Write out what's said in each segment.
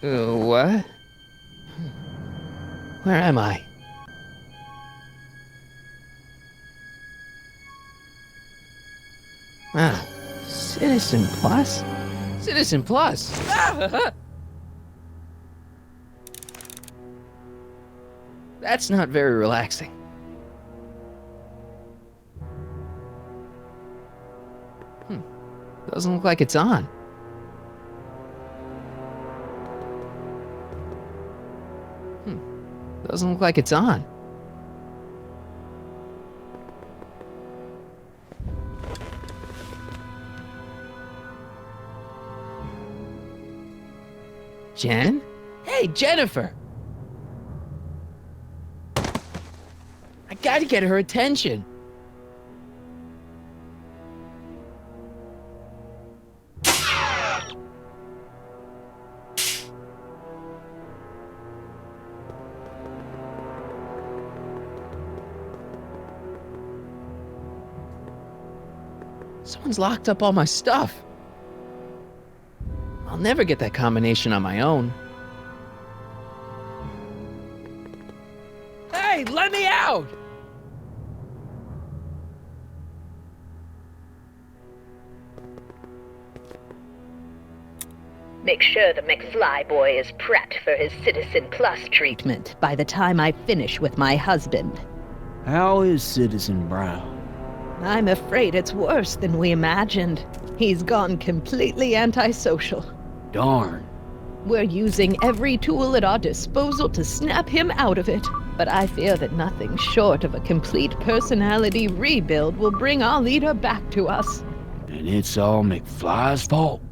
What? Where am I? Ah, Citizen Plus? Citizen Plus! That's not very relaxing. Doesn't look like it's on. Doesn't look like it's on. Jen? Hey, Jennifer! I gotta get her attention. Someone's locked up all my stuff. I'll never get that combination on my own. Hey, let me out! Make sure the McFly boy is prepped for his Citizen Plus treatment by the time I finish with my husband. How is Citizen Brown? I'm afraid it's worse than we imagined. He's gone completely antisocial. Darn. We're using every tool at our disposal to snap him out of it. But I fear that nothing short of a complete personality rebuild will bring our leader back to us. And it's all McFly's fault.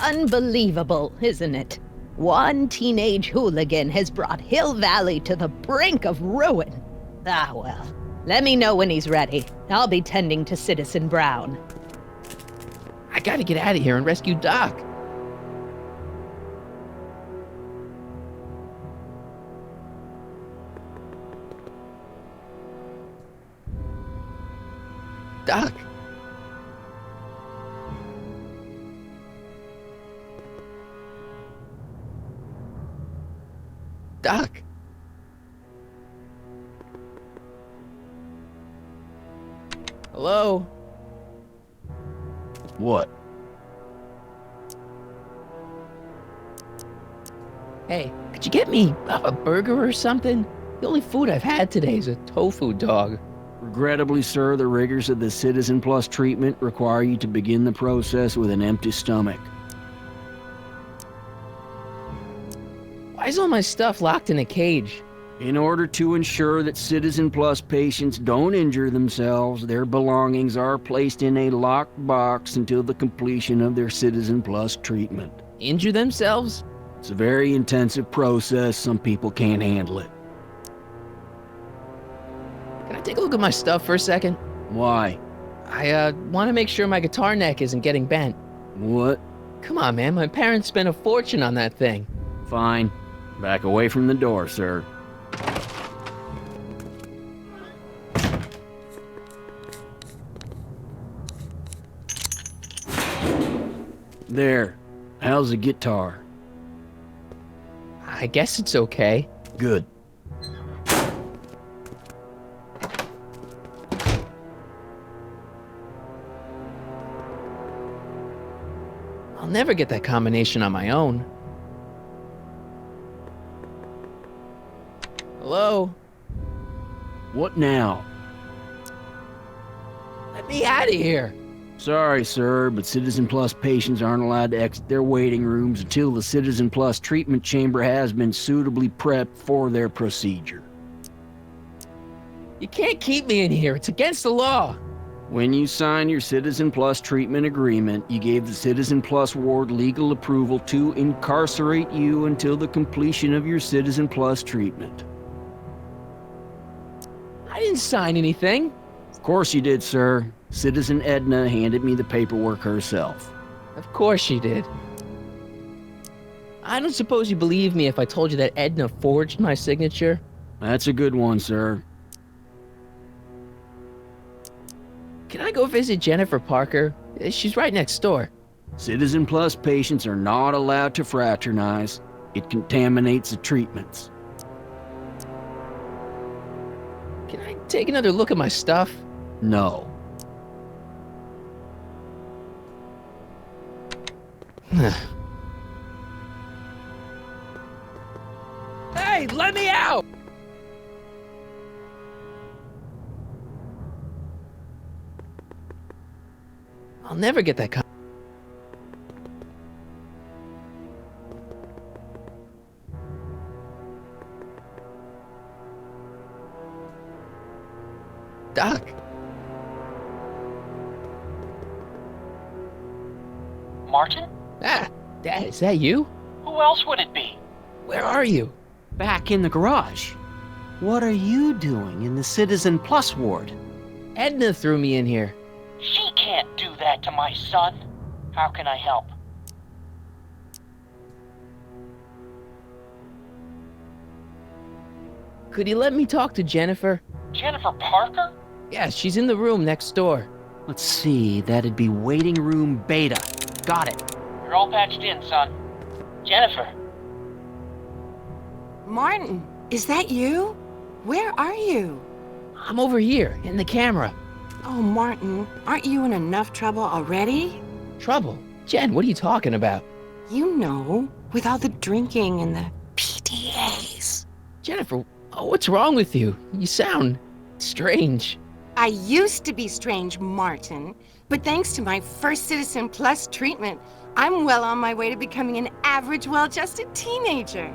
Unbelievable, isn't it? One teenage hooligan has brought Hill Valley to the brink of ruin. Ah, well. Let me know when he's ready. I'll be tending to Citizen Brown. I gotta get out of here and rescue Doc. Doc. Doc. Hello? What? Hey, could you get me a burger or something? The only food I've had today is a tofu dog. Regrettably, sir, the rigors of the Citizen Plus treatment require you to begin the process with an empty stomach. Why is all my stuff locked in a cage? In order to ensure that Citizen Plus patients don't injure themselves, their belongings are placed in a locked box until the completion of their Citizen Plus treatment. Injure themselves? It's a very intensive process. Some people can't handle it. Can I take a look at my stuff for a second? Why? I want to make sure my guitar neck isn't getting bent. What? Come on, man. My parents spent a fortune on that thing. Fine. Back away from the door, sir. There. How's the guitar? I guess it's okay. Good. I'll never get that combination on my own. Hello? What now? Let me out of here. Sorry, sir, but Citizen Plus patients aren't allowed to exit their waiting rooms until the Citizen Plus treatment chamber has been suitably prepped for their procedure. You can't keep me in here. It's against the law. When you signed your Citizen Plus treatment agreement, you gave the Citizen Plus ward legal approval to incarcerate you until the completion of your Citizen Plus treatment. I didn't sign anything. Of course you did, sir. Citizen Edna handed me the paperwork herself. Of course she did. I don't suppose you believe me if I told you that Edna forged my signature? That's a good one, sir. Can I go visit Jennifer Parker? She's right next door. Citizen Plus patients are not allowed to fraternize. It contaminates the treatments. Can I take another look at my stuff? No. Hey, let me out! I'll never get that kind. Doc, Martin? Dad, is that you? Who else would it be? Where are you? Back in the garage. What are you doing in the Citizen Plus ward? Edna threw me in here. She can't do that to my son. How can I help? Could you let me talk to Jennifer? Jennifer Parker? Yeah, she's in the room next door. Let's see, that'd be waiting room beta. Got it. You're all patched in, son. Jennifer. Martin, is that you? Where are you? I'm over here, in the camera. Oh, Martin, aren't you in enough trouble already? Trouble? Jen, what are you talking about? You know, with all the drinking and the PDAs. Jennifer, what's wrong with you? You sound strange. I used to be strange, Martin, but thanks to my first Citizen Plus treatment, I'm well on my way to becoming an average, well-adjusted teenager.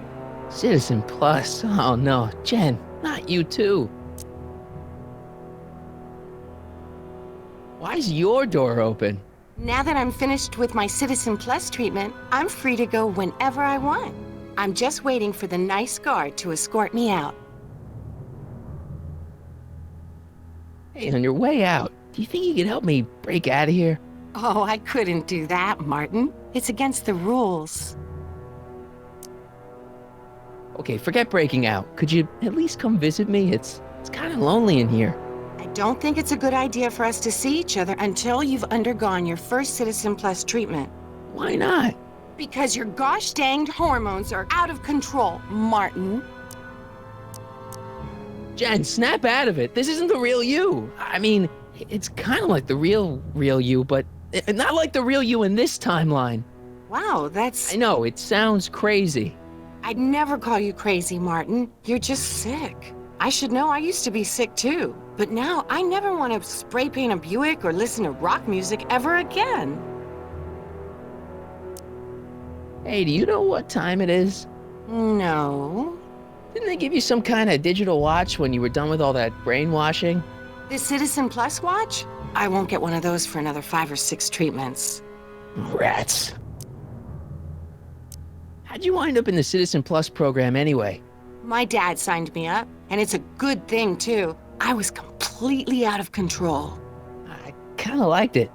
Citizen Plus? Oh no, Jen, not you too. Why's your door open? Now that I'm finished with my Citizen Plus treatment, I'm free to go whenever I want. I'm just waiting for the nice guard to escort me out. Hey, on your way out, do you think you could help me break out of here? Oh, I couldn't do that, Martin. It's against the rules. Okay, forget breaking out. Could you at least come visit me? It's kind of lonely in here. I don't think it's a good idea for us to see each other until you've undergone your first Citizen Plus treatment. Why not? Because your gosh danged hormones are out of control, Martin. Jen, snap out of it. This isn't the real you. I mean, it's kind of like the real you, but not like the real you in this timeline. Wow, that's... I know, it sounds crazy. I'd never call you crazy, Martin. You're just sick. I should know, I used to be sick too. But now I never want to spray paint a Buick or listen to rock music ever again. Hey, do you know what time it is? No. Didn't they give you some kind of digital watch when you were done with all that brainwashing? The Citizen Plus watch? I won't get one of those for another 5 or 6 treatments. Rats. How'd you wind up in the Citizen Plus program anyway? My dad signed me up, and it's a good thing too. I was completely out of control. I kind of liked it.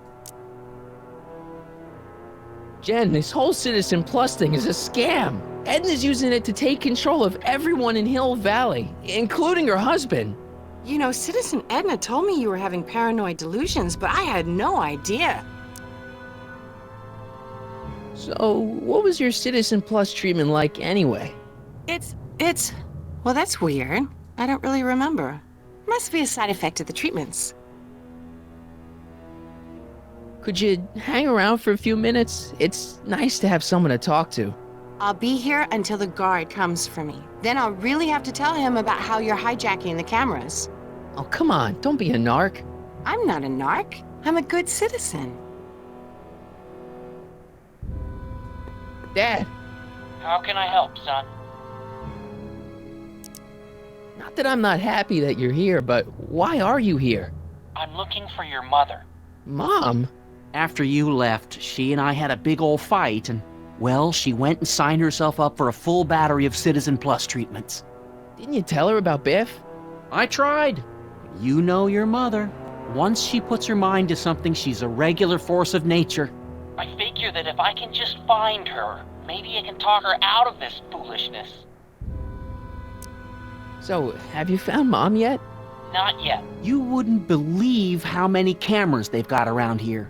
Jen, this whole Citizen Plus thing is a scam. Edna's using it to take control of everyone in Hill Valley, including her husband. You know, Citizen Edna told me you were having paranoid delusions, but I had no idea. So, what was your Citizen Plus treatment like anyway? Well, that's weird. I don't really remember. Must be a side effect of the treatments. Could you hang around for a few minutes? It's nice to have someone to talk to. I'll be here until the guard comes for me. Then I'll really have to tell him about how you're hijacking the cameras. Oh, come on, don't be a narc. I'm not a narc. I'm a good citizen. Dad, How can I help, son? not that I'm not happy that you're here, but why are you here? I'm looking for your mother. Mom? After you left, she and I had a big old fight, and, well, she went and signed herself up for a full battery of Citizen Plus treatments. Didn't you tell her about Biff? I tried. You know your mother. Once she puts her mind to something, she's a regular force of nature. I figure that if I can just find her, maybe I can talk her out of this foolishness. So, have you found Mom yet? Not yet. You wouldn't believe how many cameras they've got around here.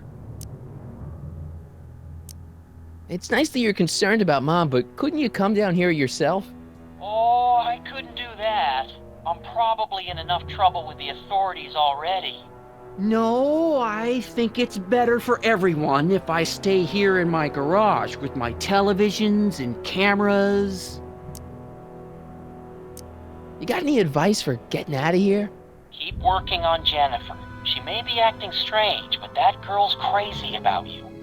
It's nice that you're concerned about Mom, but couldn't you come down here yourself? Oh, I couldn't do that. I'm probably in enough trouble with the authorities already. No, I think it's better for everyone if I stay here in my garage with my televisions and cameras. You got any advice for getting out of here? Keep working on Jennifer. She may be acting strange, but that girl's crazy about you.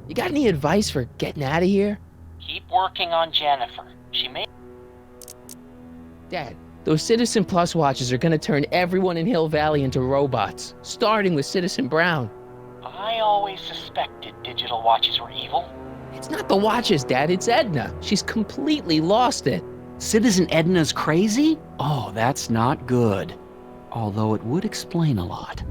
You got any advice for getting out of here? Keep working on Jennifer. She may... Dad, those Citizen Plus watches are gonna turn everyone in Hill Valley into robots, starting with Citizen Brown. I always suspected digital watches were evil. It's not the watches, Dad, it's Edna. She's completely lost it. Citizen Edna's crazy? Oh, that's not good. Although it would explain a lot.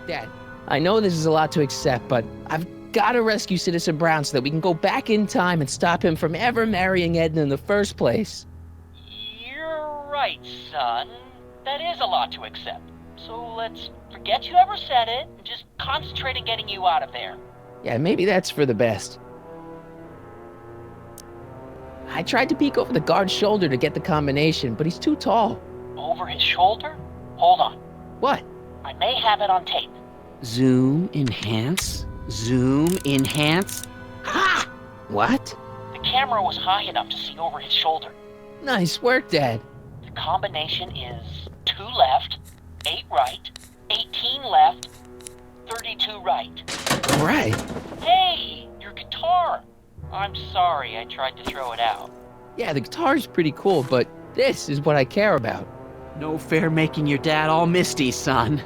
Dad, I know this is a lot to accept, but I've gotta rescue Citizen Brown so that we can go back in time and stop him from ever marrying Edna in the first place. You're right, son. That is a lot to accept. So let's forget you ever said it and just concentrate on getting you out of there. Yeah, maybe that's for the best. I tried to peek over the guard's shoulder to get the combination, but he's too tall. Over his shoulder? Hold on. What? I may have it on tape. Zoom, enhance, zoom, enhance. Ha! What? The camera was high enough to see over his shoulder. Nice work, Dad. The combination is 2 left, 8 right, 18 left, 32 right. All right. Hey, your guitar! I'm sorry I tried to throw it out. Yeah, the guitar's pretty cool, but this is what I care about. No fair making your dad all misty, son.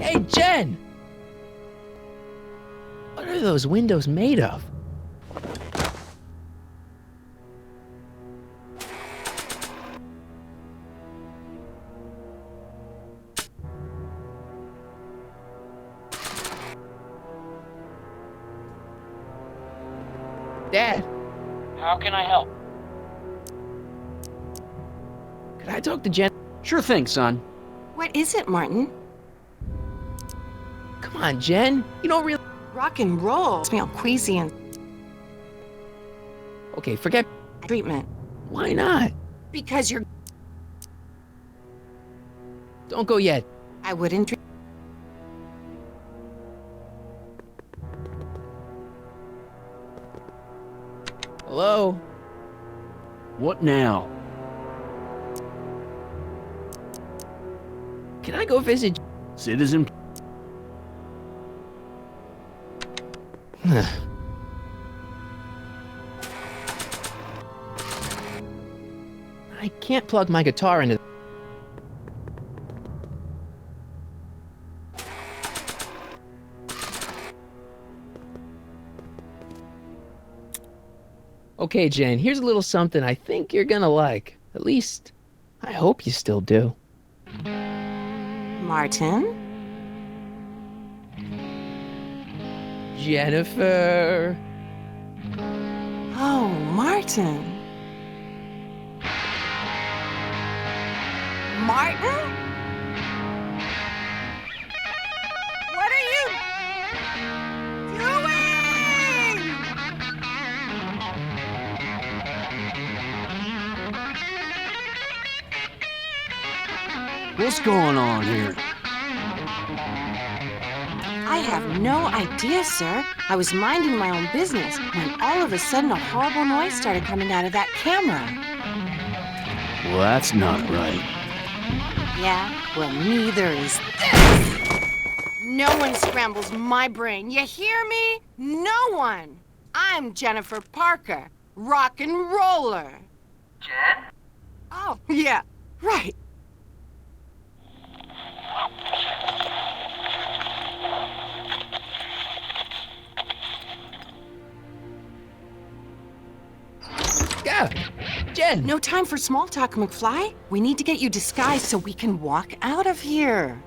Hey, Jen! What are those windows made of? Dad, How can I help? could I talk to Jen? Sure thing, son. What is it, Martin? Come on, Jen. You don't really... Rock and roll. Makes me all queasy and Okay, forget... treatment. Why not? Because you're... Don't go yet. I wouldn't drink. Hello? What now? Can I go visit... Citizen... I can't plug my guitar into... Okay, Jen, here's a little something I think you're gonna like. At least, I hope you still do. Martin? Jennifer... Oh, Martin. Martin? What are you doing? What's going on here? I have no idea, sir. I was minding my own business when all of a sudden a horrible noise started coming out of that camera. Well, that's not right. Yeah, well, neither is this. No one scrambles my brain. You hear me? No one. I'm Jennifer Parker, rock and roller. Jen? Oh, yeah, right. Yeah! Jen! No time for small talk, McFly. We need to get you disguised so we can walk out of here.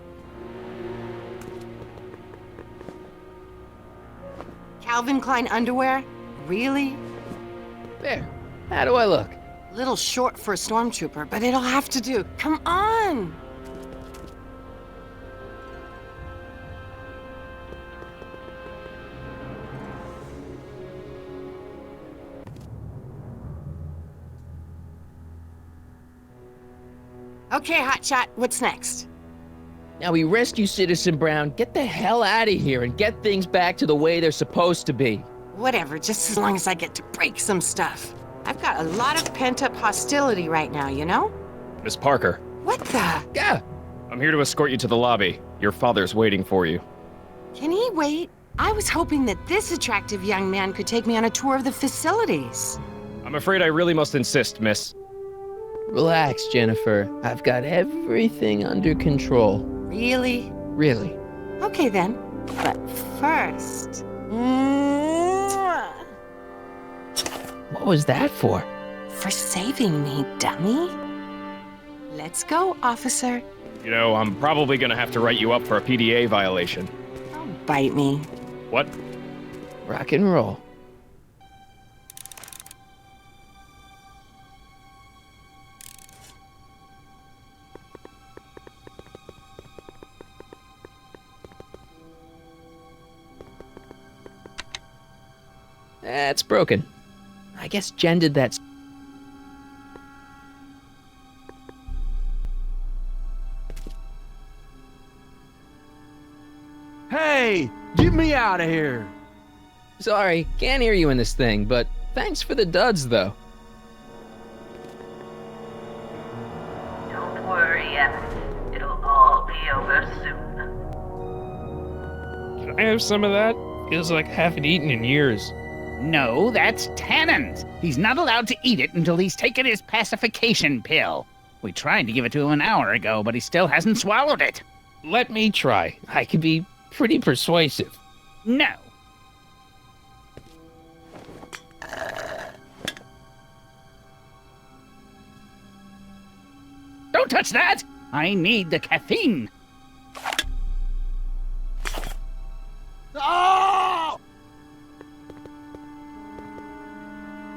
Calvin Klein underwear, Really? There. How do I look? Little short for a stormtrooper, but it'll have to do. Come on! Okay, Hotshot, what's next? Now we rescue Citizen Brown, get the hell out of here, and get things back to the way they're supposed to be. Whatever, just as long as I get to break some stuff. I've got a lot of pent-up hostility right now, you know? Miss Parker, What the? Yeah. I'm here to escort you to the lobby. Your father's waiting for you. Can he wait? I was hoping that this attractive young man could take me on a tour of the facilities. I'm afraid I really must insist, miss. Relax, Jennifer. I've got everything under control. Really? Really. Okay then. But first... Mwah! What was that for? For saving me, dummy. Let's go, officer. You know, I'm probably gonna have to write you up for a PDA violation. Don't bite me. What? Rock and roll. It's broken. I guess Jen did that. Hey, get me out of here. Sorry, can't hear you in this thing, but thanks for the duds, though. Don't worry, Emmett. It'll all be over soon. Can I have some of that? Feels like I haven't eaten in years. No, that's Tannen's. He's not allowed to eat it until he's taken his pacification pill. We tried to give it to him an hour ago, but he still hasn't swallowed it. Let me try. I could be pretty persuasive. No. Don't touch that! I need the caffeine. Oh!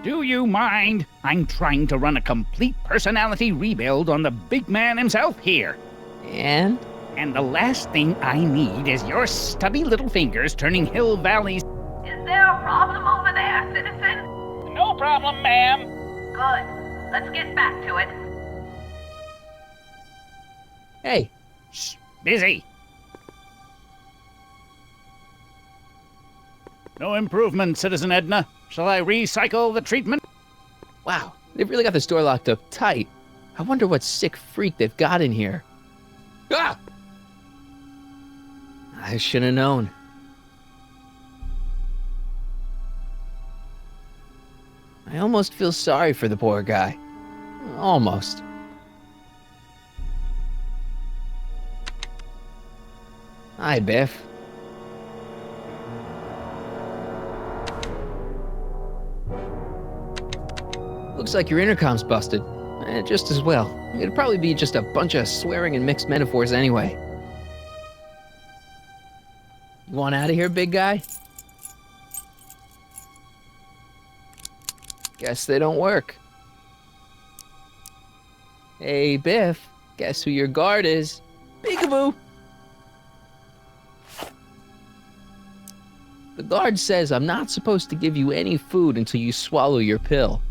Do you mind? I'm trying to run a complete personality rebuild on the big man himself here. And? And the last thing I need is your stubby little fingers turning Hill Valley's... Is there a problem over there, citizen? No problem, ma'am. Good. Let's get back to it. Hey, Shh, busy. No improvement, Citizen Edna. Shall I recycle the treatment? wow, they've really got the store locked up tight. I wonder what sick freak they've got in here. Ah! I should have known. I almost feel sorry for the poor guy. Almost. Hi, Biff. Looks like your intercom's busted. Just as well. It'd probably be just a bunch of swearing and mixed metaphors anyway. You want out of here, big guy? Guess they don't work. Hey, Biff. Guess who your guard is? Peekaboo! The guard says I'm not supposed to give you any food until you swallow your pill.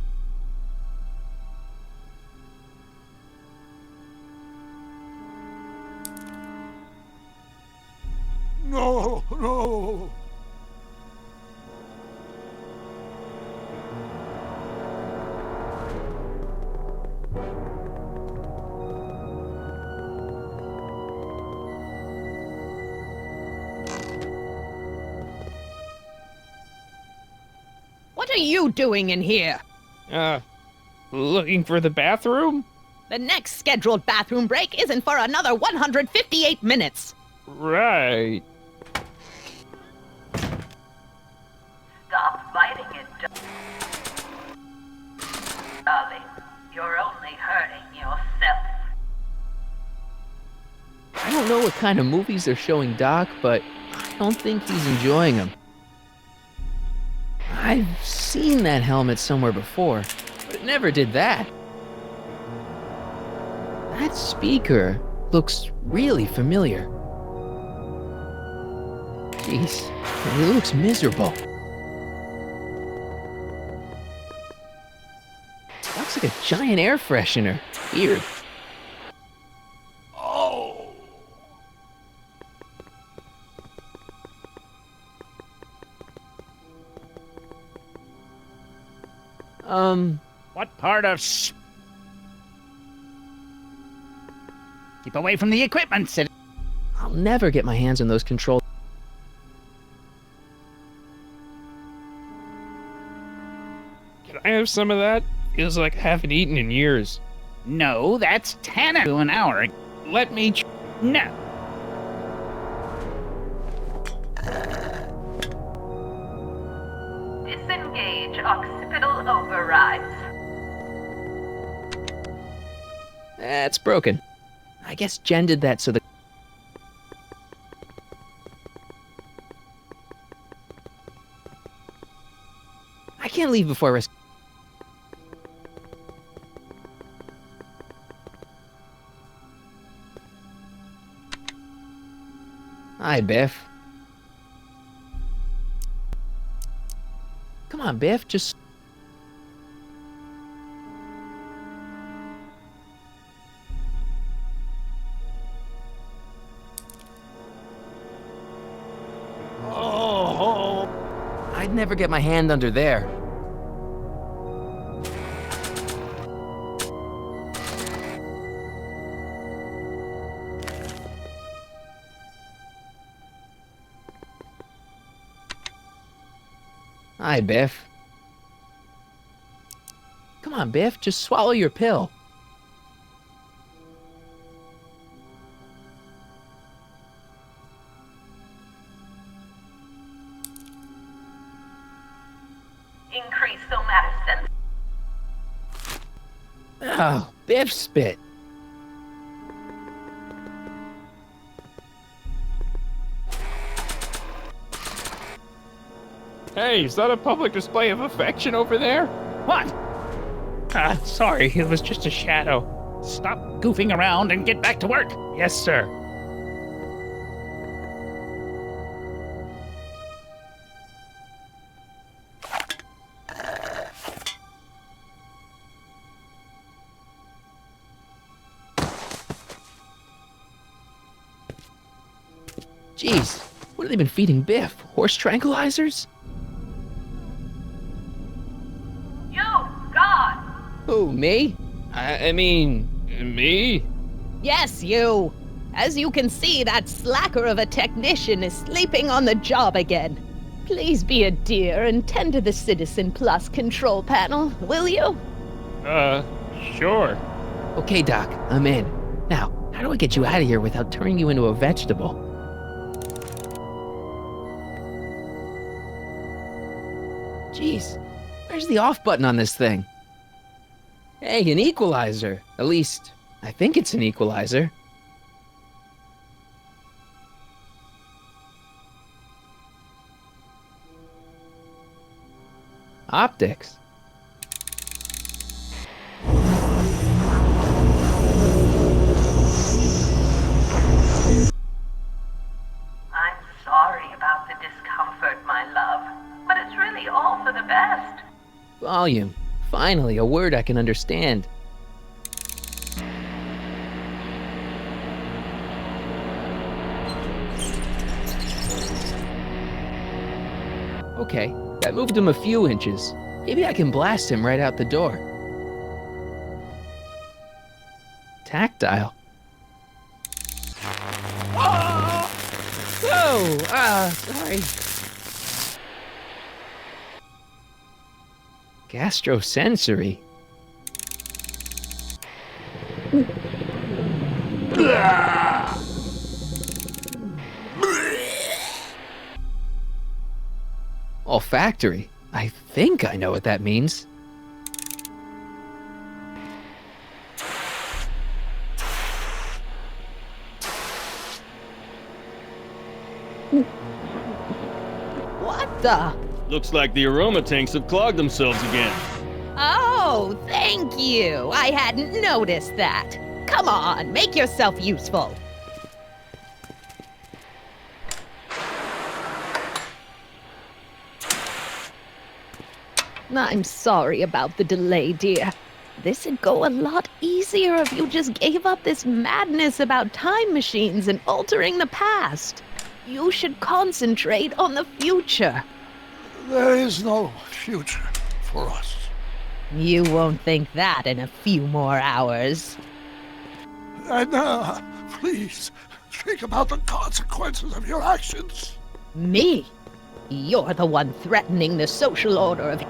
No, no. What are you doing in here? Looking for the bathroom? The next scheduled bathroom break isn't for another 158 minutes. Right. Stop fighting it, darling. You're only hurting yourself. I don't know what kind of movies they're showing Doc, but I don't think he's enjoying them. I've seen that helmet somewhere before, but it never did that. That speaker looks really familiar. Jeez, he looks miserable. Looks like a giant air freshener. Weird. What part of Keep away from the equipment, citizen. I'll never get my hands on those controls. Can I have some of that? Feels like I haven't eaten in years. No, that's Tanner. An hour ago. Let me. No. Disengage occipital overrides. That's broken. I guess Jen did that so the... I can't leave before I risk... Hi, Biff. Come on, Biff, just... Oh, I'd never get my hand under there. Hi, Biff. Come on, Biff, just swallow your pill. Increase somatosense. Oh, Biff spit. Hey, is that a public display of affection over there? What? Sorry, it was just a shadow. Stop goofing around and get back to work. Yes, sir. Jeez, what have they been feeding Biff? Horse tranquilizers? You, God! Who, me? I mean, me? Yes, you. As you can see, that slacker of a technician is sleeping on the job again. Please be a dear and tend to the Citizen Plus control panel, will you? Sure. Okay, Doc, I'm in. Now, how do I get you out of here without turning you into a vegetable? Jeez, where's the off button on this thing? Hey, an equalizer. At least, I think it's an equalizer. Optics. I'm sorry about the discomfort, my love, but it's really all for the best. Volume. Finally, a word I can understand. Okay, that moved him a few inches. Maybe I can blast him right out the door. Tactile. Oh! Sorry. Gastrosensory. Olfactory. I think I know what that means. What the? Looks like the aroma tanks have clogged themselves again. Oh, thank you. I hadn't noticed that. Come on, make yourself useful. I'm sorry about the delay, dear. This'd go a lot easier if you just gave up this madness about time machines and altering the past. You should concentrate on the future. There is no future for us. You won't think that in a few more hours. Edna, please, think about the consequences of your actions. Me? You're the one threatening the social order of...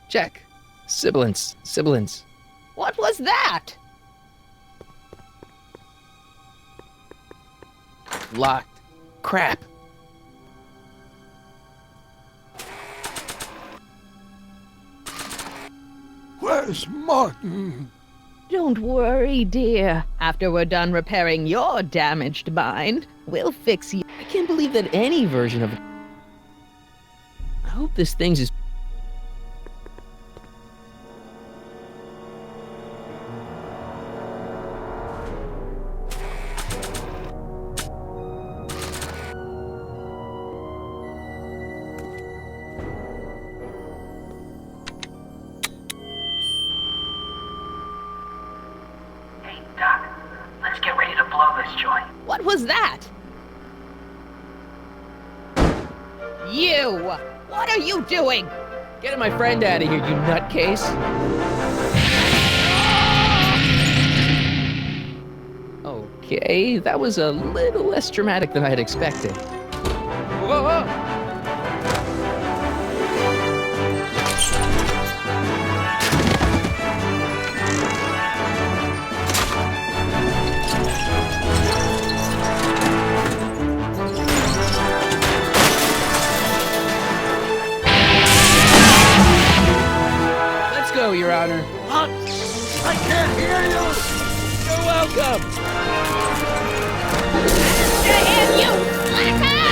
Check. Sibilance. Sibilance. What was that? Locked. Crap. Where's Martin? Don't worry, dear. After we're done repairing your damaged mind, we'll fix you. I can't believe that any version of it. I hope this thing's as... Hey, Doc, let's get ready to blow this joint. What was that? You! What are you doing? Getting my friend out of here, you nutcase. Okay, that was a little less dramatic than I had expected. Whoa, whoa! Let's go, Your Honor. What? I can't hear you! You're welcome! Damn you, slacker!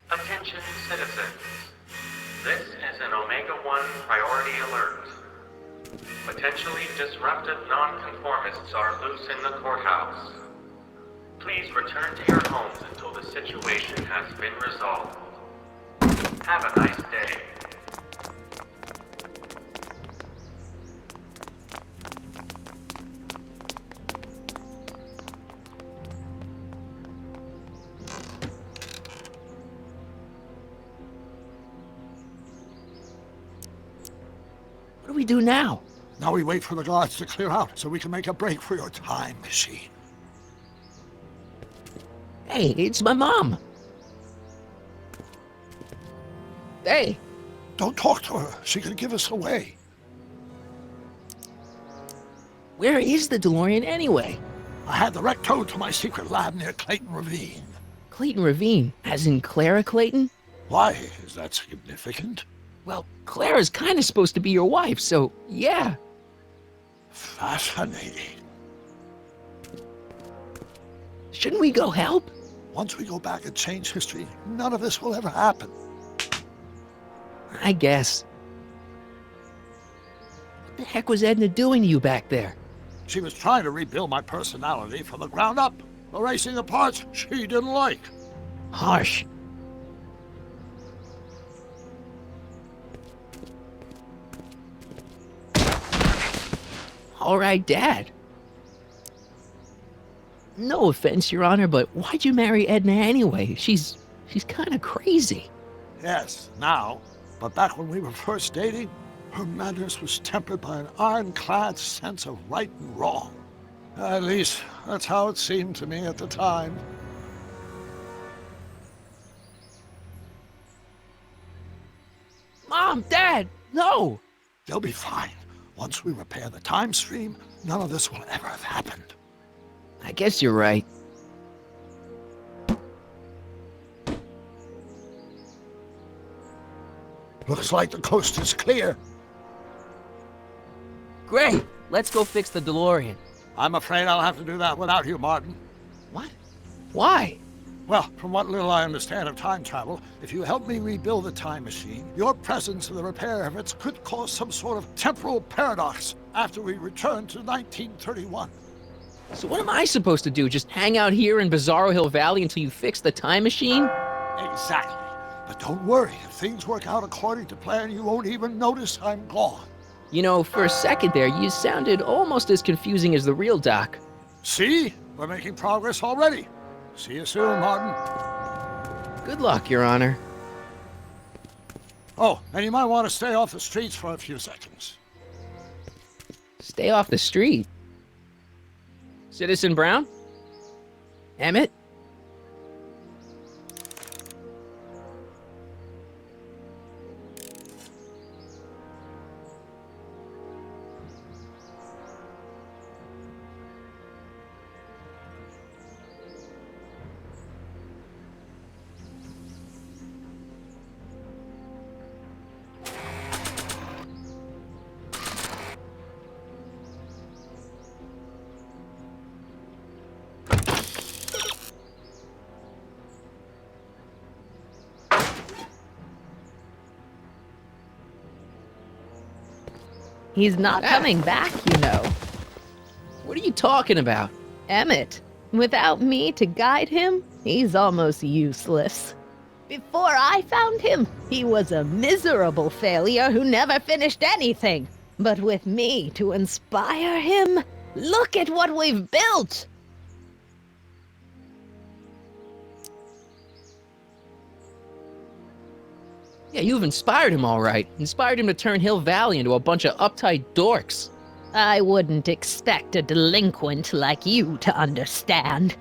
Attention citizens. This is an Omega-1 priority alert. Potentially disruptive nonconformists are loose in the courthouse. Please return to your homes until the situation has been resolved. Have a nice day. What do we do now? Now we wait for the guards to clear out so we can make a break for your time machine. Hey, it's my mom. Hey. Don't talk to her. She could give us away. Where is the DeLorean anyway? I had the wreck towed to my secret lab near Clayton Ravine. Clayton Ravine, as in Clara Clayton? Why is that significant? Well, Clara's kind of supposed to be your wife, so yeah. Fascinating. Shouldn't we go help? Once we go back and change history, none of this will ever happen. I guess. What the heck was Edna doing to you back there? She was trying to rebuild my personality from the ground up, erasing the parts she didn't like. Harsh. All right, Dad. No offense, Your Honor, but why'd you marry Edna anyway? She's kind of crazy. Yes, now. But back when we were first dating, her madness was tempered by an ironclad sense of right and wrong. At least, that's how it seemed to me at the time. Mom, Dad, no! They'll be fine. Once we repair the time stream, none of this will ever have happened. I guess you're right. Looks like the coast is clear. Great! Let's go fix the DeLorean. I'm afraid I'll have to do that without you, Martin. What? Why? Well, from what little I understand of time travel, if you help me rebuild the time machine, your presence in the repair efforts could cause some sort of temporal paradox after we return to 1931. So what am I supposed to do? Just hang out here in Bizarro Hill Valley until you fix the time machine? Exactly. But don't worry, if things work out according to plan, you won't even notice I'm gone. You know, for a second there, you sounded almost as confusing as the real Doc. See? We're making progress already. See you soon, Martin. Good luck, Your Honor. Oh, and you might want to stay off the streets for a few seconds. Stay off the street. Citizen Brown? Emmett? He's not coming back, you know. What are you talking about? Emmett. Without me to guide him, he's almost useless. Before I found him, he was a miserable failure who never finished anything. But with me to inspire him, look at what we've built! Yeah, you've inspired him all right. Inspired him to turn Hill Valley into a bunch of uptight dorks. I wouldn't expect a delinquent like you to understand.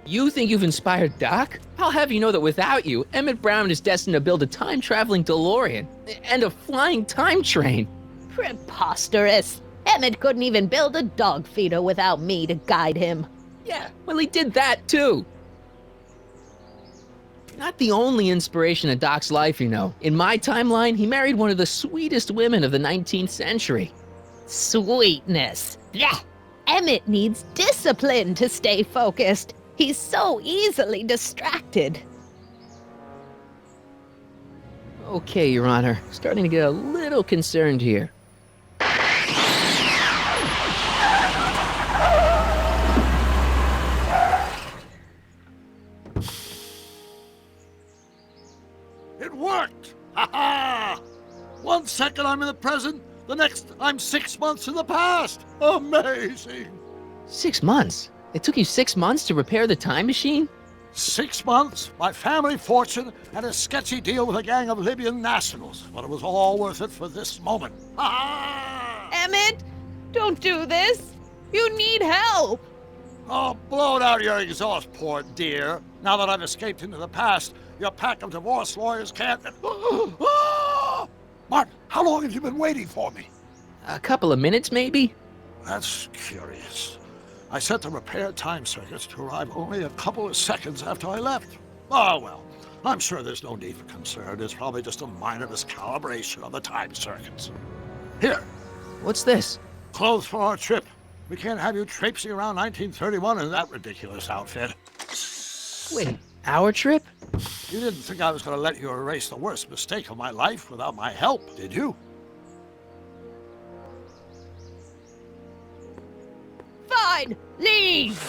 You think you've inspired Doc? I'll have you know that without you, Emmett Brown is destined to build a time-traveling DeLorean and a flying time train. Preposterous. Emmett couldn't even build a dog feeder without me to guide him. Yeah, well, he did that too. Not the only inspiration in Doc's life, you know. In my timeline, he married one of the sweetest women of the 19th century. Sweetness. Blech. Emmett needs discipline to stay focused. He's so easily distracted. Okay, Your Honor. Starting to get a little concerned here. It worked! Ha ha! 1 second I'm in the present, the next I'm 6 months in the past. Amazing! 6 months? It took you 6 months to repair the time machine? 6 months, my family fortune, and a sketchy deal with a gang of Libyan nationals. But it was all worth it for this moment. Ha ha! Emmett, don't do this. You need help. Oh, blow it out your exhaust, poor dear. Now that I've escaped into the past, your pack of divorce lawyers can't... Martin, how long have you been waiting for me? A couple of minutes, maybe? That's curious. I set the repair time circuits to arrive only a couple of seconds after I left. Oh, well, I'm sure there's no need for concern. It's probably just a minor miscalibration of the time circuits. Here. What's this? Clothes for our trip. We can't have you traipsing around 1931 in that ridiculous outfit. Wait, our trip? You didn't think I was going to let you erase the worst mistake of my life without my help, did you? Fine, leave.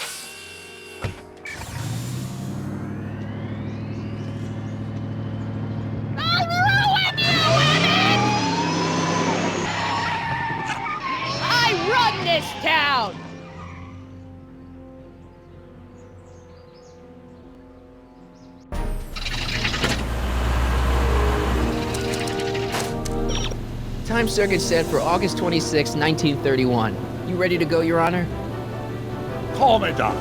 I'll ruin you, Emmett! I run this town! Time circuit set for August 26, 1931. You ready to go, Your Honor? Call me, Doc.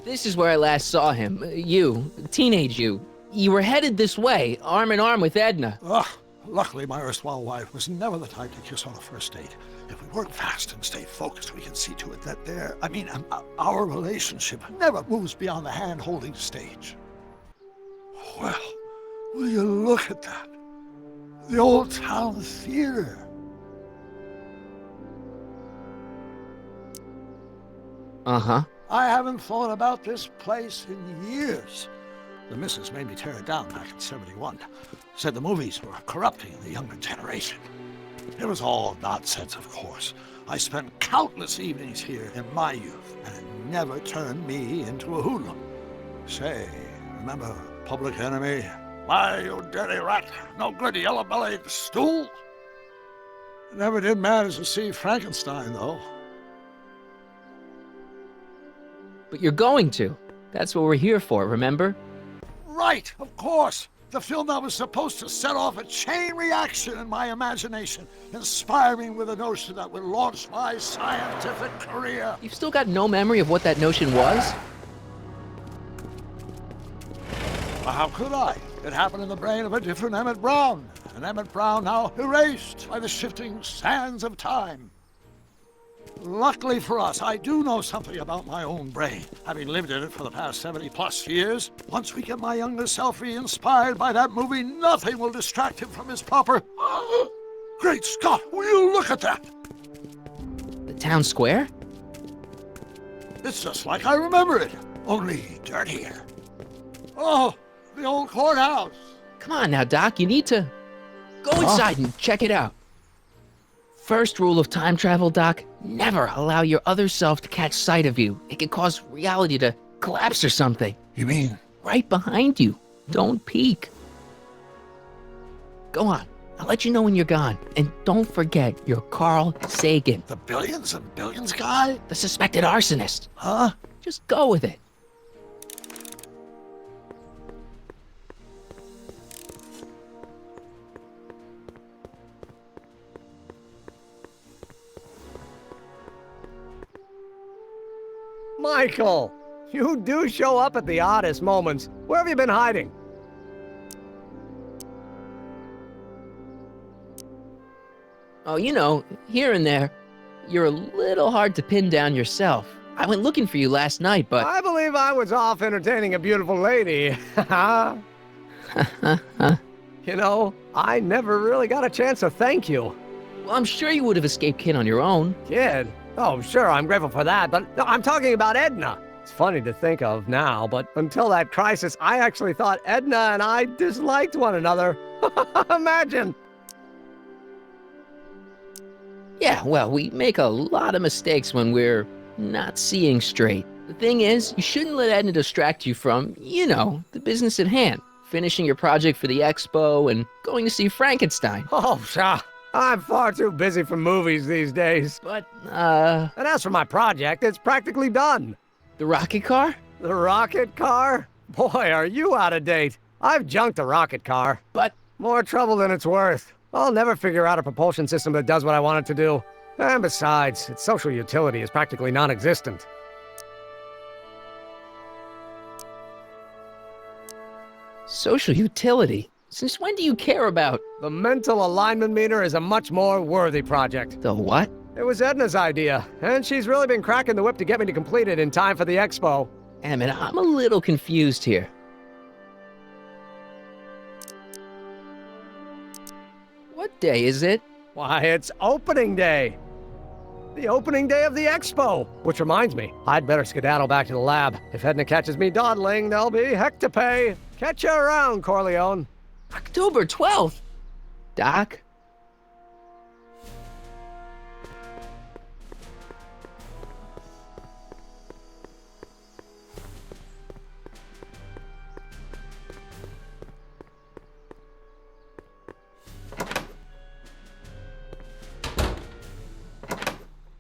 This is where I last saw him. You, teenage you. You were headed this way, arm in arm with Edna. Ugh. Luckily, my erstwhile wife was never the type to kiss on a first date. If we work fast and stay focused, we can see to it that our relationship never moves beyond the hand-holding stage. Well, will you look at that? The Old Town Theater. Uh-huh. I haven't thought about this place in years. The missus made me tear it down back in '71. Said the movies were corrupting the younger generation. It was all nonsense, of course. I spent countless evenings here in my youth, and it never turned me into a hoodlum. Say, remember Public Enemy? Why, you dirty rat, no good yellow-bellied stool? It never did manage to see Frankenstein, though. But you're going to. That's what we're here for, remember? Right, of course. The film that was supposed to set off a chain reaction in my imagination, inspiring with a notion that would launch my scientific career. You've still got no memory of what that notion was? Well, how could I? It happened in the brain of a different Emmett Brown. An Emmett Brown now erased by the shifting sands of time. Luckily for us, I do know something about my own brain, having lived in it for the past 70+ years. Once we get my younger self re-inspired by that movie, nothing will distract him from his proper... Great Scott, will you look at that? The town square? It's just like I remember it, only dirtier. Oh, the old courthouse. Come on now, Doc, you need to... Go inside and check it out. First rule of time travel, Doc, never allow your other self to catch sight of you. It could cause reality to collapse or something. You mean? Right behind you. Don't peek. Go on. I'll let you know when you're gone. And don't forget, you're Carl Sagan. The billions and billions guy? The suspected arsonist. Huh? Just go with it. Michael, you do show up at the oddest moments. Where have you been hiding? Oh, you know, here and there. You're a little hard to pin down yourself. I went looking for you last night, but... I believe I was off entertaining a beautiful lady. You know, I never really got a chance to thank you. Well, I'm sure you would have escaped Kid on your own. Kid? Oh, sure, I'm grateful for that, but no, I'm talking about Edna. It's funny to think of now, but until that crisis, I actually thought Edna and I disliked one another. Imagine! Yeah, well, we make a lot of mistakes when we're not seeing straight. The thing is, you shouldn't let Edna distract you from, you know, the business at hand. Finishing your project for the expo and going to see Frankenstein. Oh, sure. I'm far too busy for movies these days. But, And as for my project, it's practically done. The rocket car? The rocket car? Boy, are you out of date. I've junked the rocket car. But... More trouble than it's worth. I'll never figure out a propulsion system that does what I want it to do. And besides, its social utility is practically non-existent. Social utility? Since when do you care about... The mental alignment meter is a much more worthy project. The what? It was Edna's idea, and she's really been cracking the whip to get me to complete it in time for the expo. Emmett, I'm a little confused here. What day is it? Why, it's opening day. The opening day of the expo. Which reminds me, I'd better skedaddle back to the lab. If Edna catches me dawdling, there'll be heck to pay. Catch you around, Corleone. October 12th? Doc?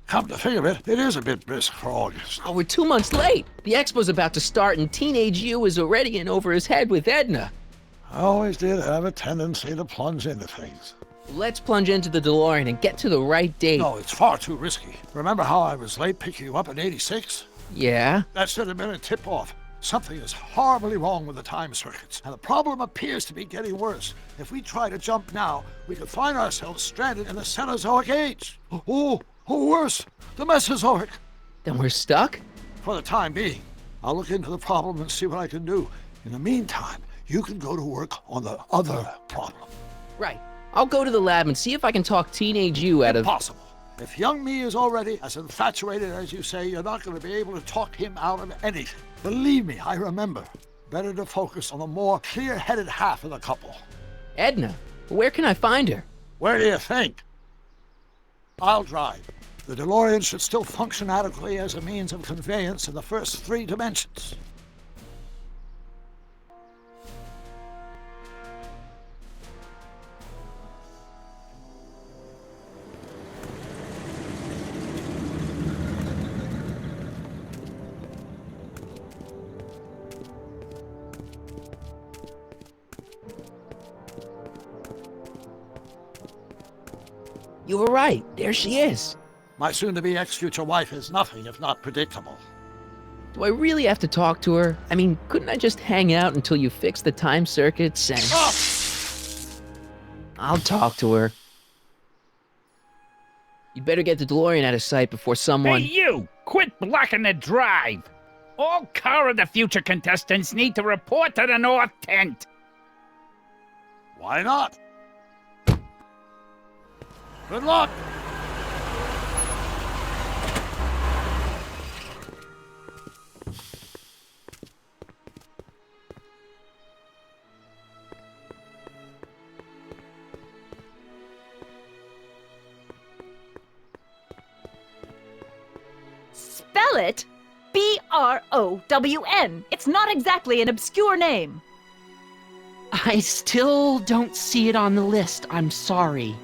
Come to think of it, it is a bit brisk for August. Oh, we're 2 months late. The expo's about to start and teenage you is already in over his head with Edna. I always did have a tendency to plunge into things. Let's plunge into the DeLorean and get to the right date. No, it's far too risky. Remember how I was late picking you up in '86? Yeah? That should have been a tip-off. Something is horribly wrong with the time circuits, and the problem appears to be getting worse. If we try to jump now, we could find ourselves stranded in the Cenozoic Age. Or worse, the Mesozoic. Then we're stuck? For the time being. I'll look into the problem and see what I can do. In the meantime, you can go to work on the other problem. Right. I'll go to the lab and see if I can talk Teenage You out of... Impossible. If young me is already as infatuated as you say, you're not going to be able to talk him out of anything. Believe me, I remember. Better to focus on the more clear-headed half of the couple. Edna, where can I find her? Where do you think? I'll drive. The DeLorean should still function adequately as a means of conveyance in the first 3 dimensions. You were right. There she is. My soon-to-be ex-future wife is nothing if not predictable. Do I really have to talk to her? I mean, couldn't I just hang out until you fix the time circuits and... Oh! I'll talk to her. You'd better get the DeLorean out of sight before someone... Hey, you! Quit blocking the drive! All Car of the Future contestants need to report to the North Tent. Why not? Good luck! Spell it B-R-O-W-N. It's not exactly an obscure name. I still don't see it on the list. I'm sorry.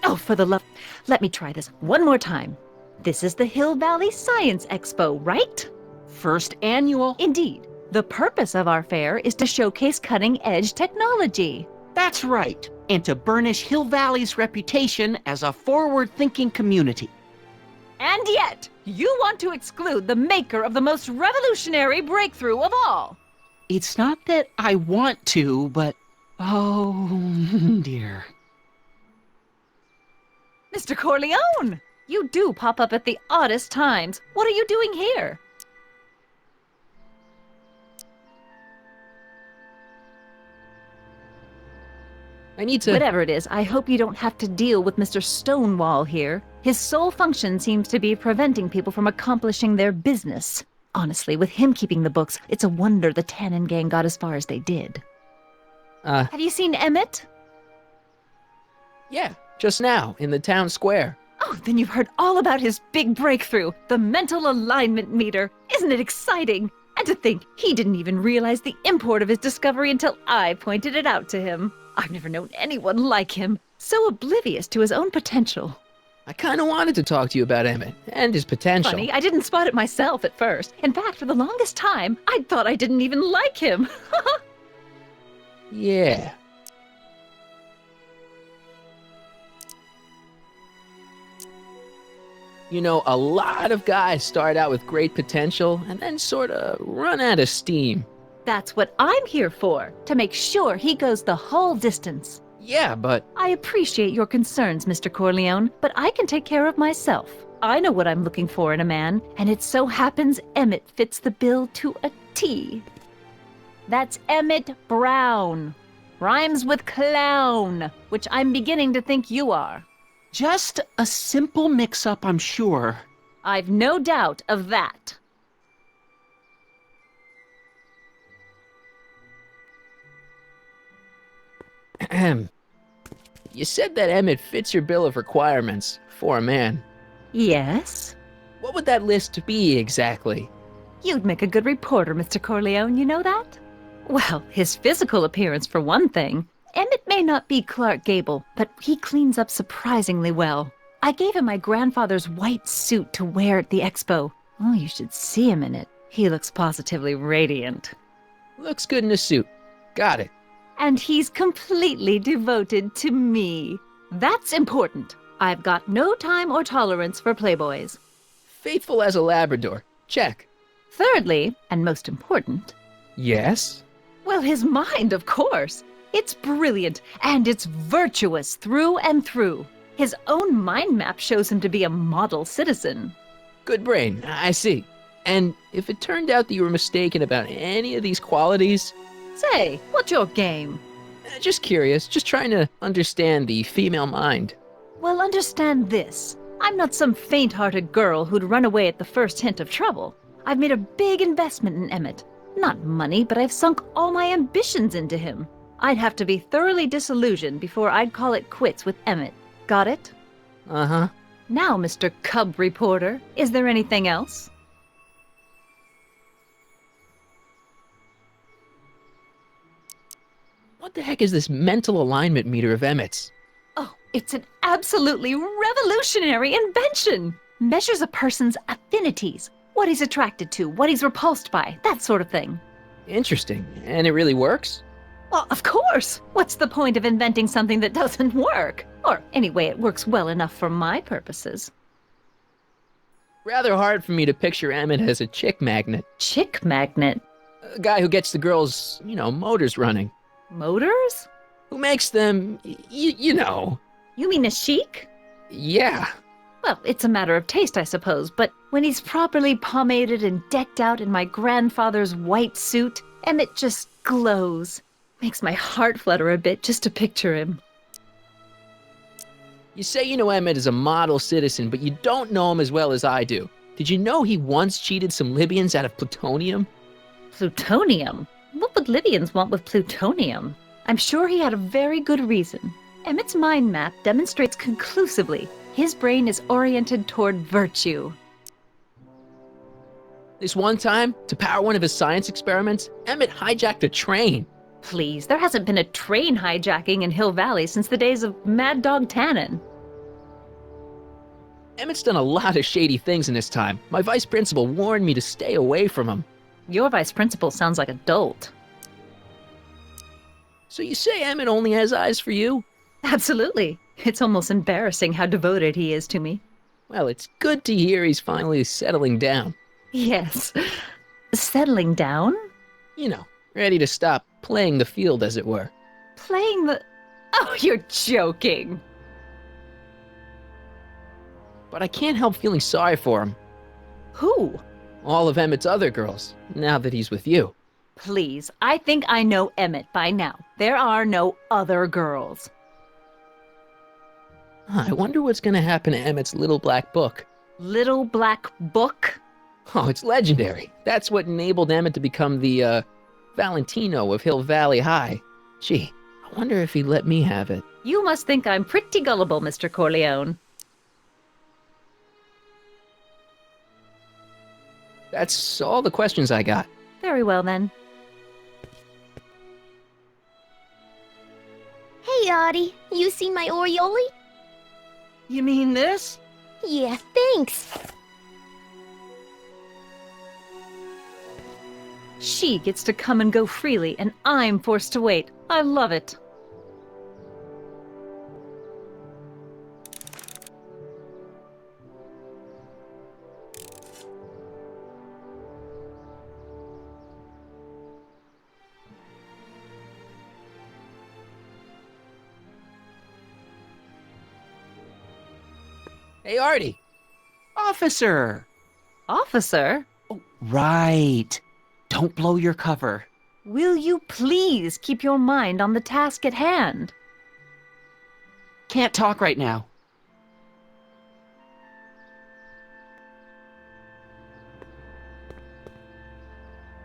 Oh, for the love... Let me try this one more time. This is the Hill Valley Science Expo, right? First annual. Indeed. The purpose of our fair is to showcase cutting-edge technology. That's right. And to burnish Hill Valley's reputation as a forward-thinking community. And yet, you want to exclude the maker of the most revolutionary breakthrough of all. It's not that I want to, but... oh, dear. Mr. Corleone! You do pop up at the oddest times. What are you doing here? I need to... Whatever it is, I hope you don't have to deal with Mr. Stonewall here. His sole function seems to be preventing people from accomplishing their business. Honestly, with him keeping the books, it's a wonder the Tannen gang got as far as they did. Have you seen Emmett? Yeah, just now, in the town square. Oh, then you've heard all about his big breakthrough, the mental alignment meter. Isn't it exciting? And to think, he didn't even realize the import of his discovery until I pointed it out to him. I've never known anyone like him, so oblivious to his own potential. I kind of wanted to talk to you about Emmett and his potential. Funny, I didn't spot it myself at first. In fact, for the longest time, I thought I didn't even like him. Yeah. You know, a lot of guys start out with great potential and then sort of run out of steam. That's what I'm here for, to make sure he goes the whole distance. Yeah, but... I appreciate your concerns, Mr. Corleone, but I can take care of myself. I know what I'm looking for in a man, and it so happens Emmett fits the bill to a T. That's Emmett Brown. Rhymes with clown, which I'm beginning to think you are. Just a simple mix-up, I'm sure. I've no doubt of that. You said that Emmett fits your bill of requirements for a man. Yes? What would that list be exactly? You'd make a good reporter, Mr. Corleone, you know that? Well, his physical appearance for one thing. Emmett may not be Clark Gable, but he cleans up surprisingly well. I gave him my grandfather's white suit to wear at the expo. Oh, you should see him in it. He looks positively radiant. Looks good in a suit. Got it. And he's completely devoted to me. That's important. I've got no time or tolerance for playboys. Faithful as a Labrador. Check. Thirdly, and most important, Yes? well, his mind, of course. It's brilliant, and it's virtuous through and through. His own mind map shows him to be a model citizen. Good brain, I see. And if it turned out that you were mistaken about any of these qualities, Say, what's your game? just curious, just trying to understand the female mind. Well, understand this. I'm not some faint-hearted girl who'd run away at the first hint of trouble. I've made a big investment in Emmett. Not money, but I've sunk all my ambitions into him. I'd have to be thoroughly disillusioned before I'd call it quits with Emmett. Got it? Uh-huh. Now, Mr. Cub Reporter, is there anything else? What the heck is this mental alignment meter of Emmett's? Oh, it's an absolutely revolutionary invention! Measures a person's affinities, what he's attracted to, what he's repulsed by, that sort of thing. Interesting. And it really works? Well, of course! What's the point of inventing something that doesn't work? Or, anyway, it works well enough for my purposes. Rather hard for me to picture Emmett as a chick magnet. Chick magnet? A guy who gets the girls, motors running. Motors? Who makes them, you know. You mean a chic? Yeah. Well, it's a matter of taste, I suppose, but when he's properly pomaded and decked out in my grandfather's white suit, Emmett just glows. Makes my heart flutter a bit just to picture him. You say you know Emmett is a model citizen, but you don't know him as well as I do. Did you know he once cheated some Libyans out of plutonium? Plutonium? What would Libyans want with plutonium? I'm sure he had a very good reason. Emmett's mind map demonstrates conclusively his brain is oriented toward virtue. This one time, to power one of his science experiments, Emmett hijacked a train. Please, there hasn't been a train hijacking in Hill Valley since the days of Mad Dog Tannen. Emmett's done a lot of shady things in his time. My vice principal warned me to stay away from him. Your vice principal sounds like a dolt. So you say Emmett only has eyes for you? Absolutely. It's almost embarrassing how devoted he is to me. Well, it's good to hear he's finally settling down. Yes. Settling down? You know, ready to stop playing the field, as it were. Playing the... Oh, you're joking. But I can't help feeling sorry for him. Who? All of Emmett's other girls, now that he's with you. Please, I think I know Emmett by now. There are no other girls. I wonder what's gonna happen to Emmett's little black book. Little black book? Oh, it's legendary. That's what enabled Emmett to become the, Valentino of Hill Valley High. Gee, I wonder if he'd let me have it. You must think I'm pretty gullible, Mr. Corleone. That's all the questions I got. Very well, then. Hey, Artie. You seen my Oriole? You mean this? Yeah, thanks. She gets to come and go freely, and I'm forced to wait. I love it. Hey, Artie. Officer! Officer? Oh, right. Don't blow your cover. Will you please keep your mind on the task at hand? Can't talk right now.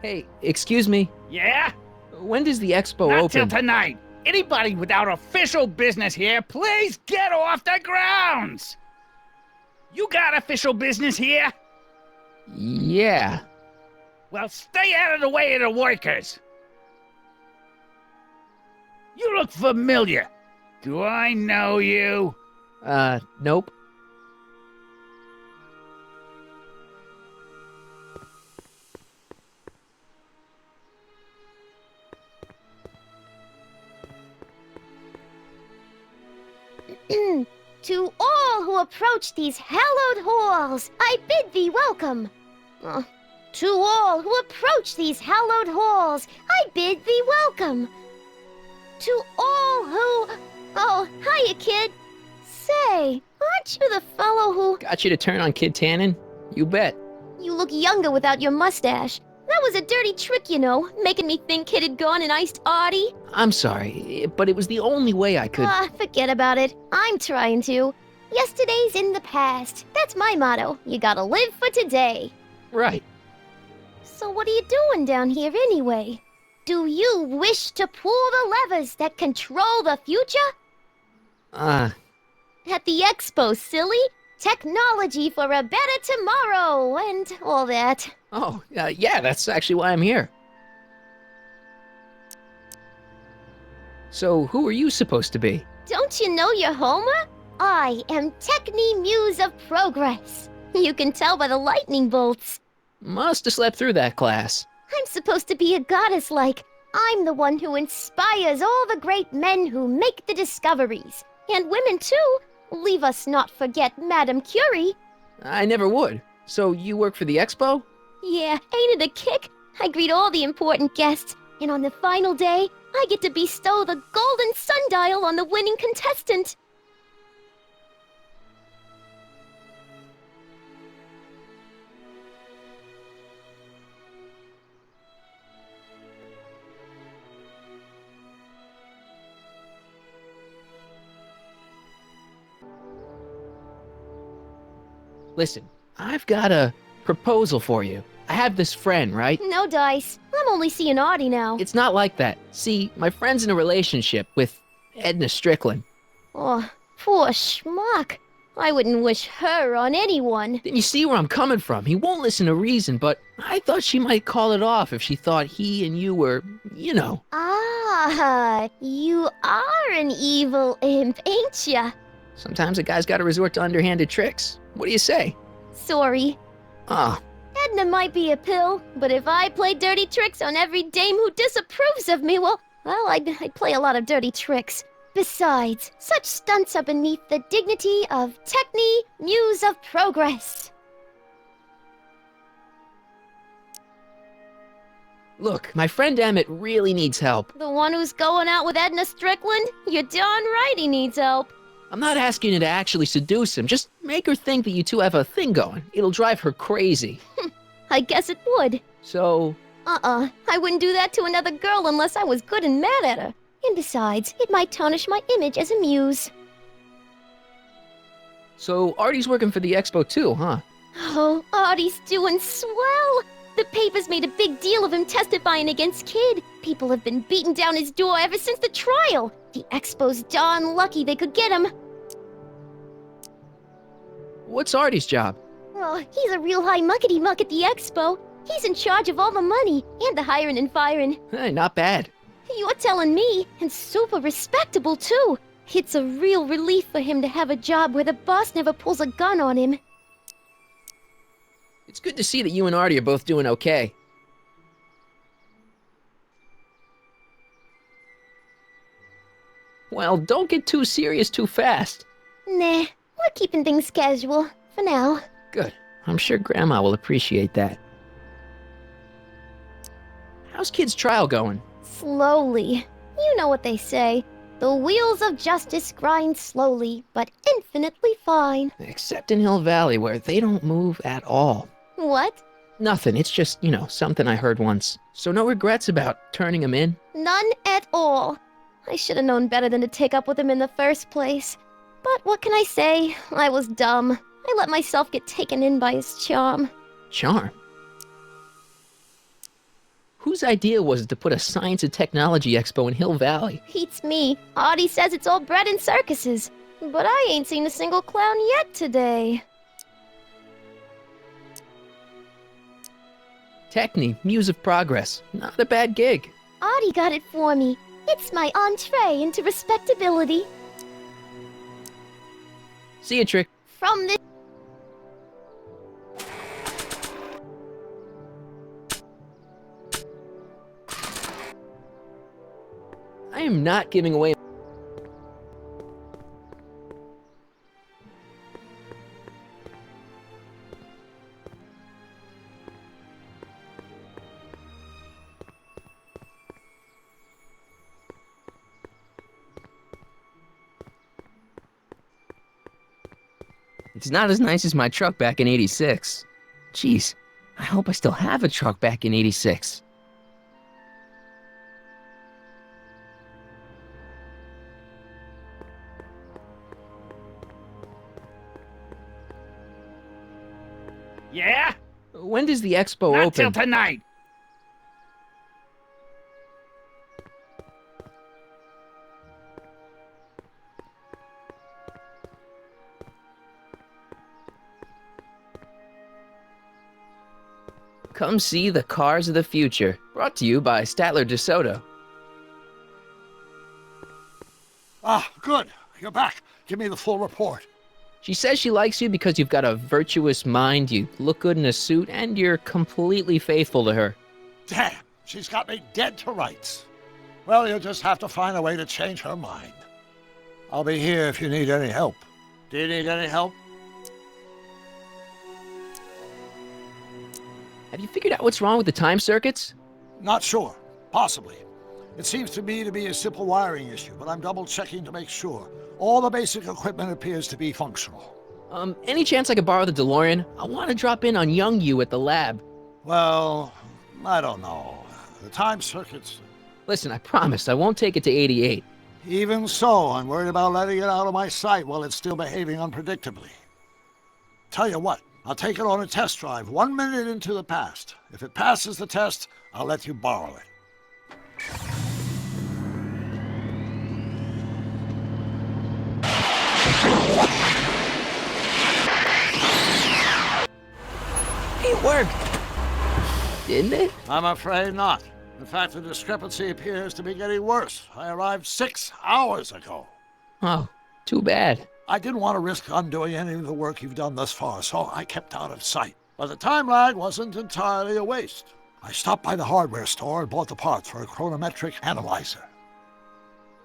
Hey, excuse me. Yeah? When does the expo Not open? till tonight. Anybody without official business here, please get off the grounds! You got official business here? Yeah. Well, stay out of the way of the workers. You look familiar. Do I know you? Nope. To all who approach these hallowed halls, I bid thee welcome. To all who approach these hallowed halls, I bid thee welcome. To all who... Oh, hiya, kid. Say, aren't you the fellow who... Got you to turn on Kid Tannen? You bet. You look younger without your mustache. That was a dirty trick, you know, making me think Kid had gone and iced Artie. I'm sorry, but it was the only way I could... Ah, forget about it. I'm trying to. Yesterday's in the past. That's my motto. You gotta live for today. Right. So what are you doing down here anyway? Do you wish to pull the levers that control the future? At the expo, silly. Technology for a better tomorrow and all that. Oh, yeah, that's actually why I'm here. So, who are you supposed to be? Don't you know your Homer? I am Techni Muse of Progress. You can tell by the lightning bolts. Must have slept through that class. I'm supposed to be a goddess like. I'm the one who inspires all the great men who make the discoveries. And women too. Leave us not forget Madame Curie. I never would. So you work for the expo? Yeah, ain't it a kick? I greet all the important guests, and on the final day, I get to bestow the golden sundial on the winning contestant. Listen, I've got a proposal for you. I have this friend, right? No dice. I'm only seeing Artie now. It's not like that. See, my friend's in a relationship with Edna Strickland. Oh, poor schmuck. I wouldn't wish her on anyone. Then you see where I'm coming from. He won't listen to reason, but I thought she might call it off if she thought he and you were, you know. Ah, you are an evil imp, ain't ya? Sometimes a guy's gotta resort to underhanded tricks. What do you say? Sorry. Ah. Edna might be a pill, but if I play dirty tricks on every dame who disapproves of me, well, I'd play a lot of dirty tricks. Besides, such stunts are beneath the dignity of Techni, Muse of Progress. Look, my friend Emmett really needs help. The one who's going out with Edna Strickland? You're darn right he needs help. I'm not asking you to actually seduce him. Just make her think that you two have a thing going. It'll drive her crazy. I guess it would. So... I wouldn't do that to another girl unless I was good and mad at her. And besides, it might tarnish my image as a muse. So Artie's working for the expo too, huh? Oh, Artie's doing swell. The papers made a big deal of him testifying against Kid. People have been beating down his door ever since the trial. The expo's darn lucky they could get him. What's Artie's job? Oh, he's a real high muckety-muck at the expo. He's in charge of all the money and the hiring and firing. Hey, not bad. You're telling me, and super respectable too. It's a real relief for him to have a job where the boss never pulls a gun on him. It's good to see that you and Artie are both doing okay. Well, don't get too serious too fast. Nah, we're keeping things casual, for now. Good. I'm sure Grandma will appreciate that. How's Kid's trial going? Slowly. You know what they say. The wheels of justice grind slowly, but infinitely fine. Except in Hill Valley, where they don't move at all. What? Nothing. It's just, you know, something I heard once. So no regrets about turning him in? None at all. I should have known better than to take up with him in the first place. But what can I say? I was dumb. I let myself get taken in by his charm. Charm? Whose idea was it to put a science and technology expo in Hill Valley? Beats me. Artie says it's all bred in circuses. But I ain't seen a single clown yet today. Techni, Muse of Progress. Not a bad gig. Artie got it for me. It's my entree into respectability. See ya, Trick. From this... I am not giving away... It's not as nice as my truck back in '86. Jeez, I hope I still have a truck back in '86. Yeah? When does the expo Not open? till tonight. Come see the cars of the future. Brought to you by Statler DeSoto. Ah, good. You're back. Give me the full report. She says she likes you because you've got a virtuous mind, you look good in a suit, and you're completely faithful to her. Damn, she's got me dead to rights. Well, you'll just have to find a way to change her mind. I'll be here if you need any help. Do you need any help? Have you figured out what's wrong with the time circuits? Not sure. Possibly. It seems to me to be a simple wiring issue, but I'm double-checking to make sure. All the basic equipment appears to be functional. Any chance I could borrow the DeLorean? I want to drop in on young you at the lab. Well, I don't know. The time circuits... Listen, I promise I won't take it to 88. Even so, I'm worried about letting it out of my sight while it's still behaving unpredictably. Tell you what, I'll take it on a test drive 1 minute into the past. If it passes the test, I'll let you borrow it. It worked! Didn't it? I'm afraid not. In fact, the discrepancy appears to be getting worse. I arrived 6 hours ago. Oh, too bad. I didn't want to risk undoing any of the work you've done thus far, so I kept out of sight. But the time lag wasn't entirely a waste. I stopped by the hardware store and bought the parts for a chronometric analyzer.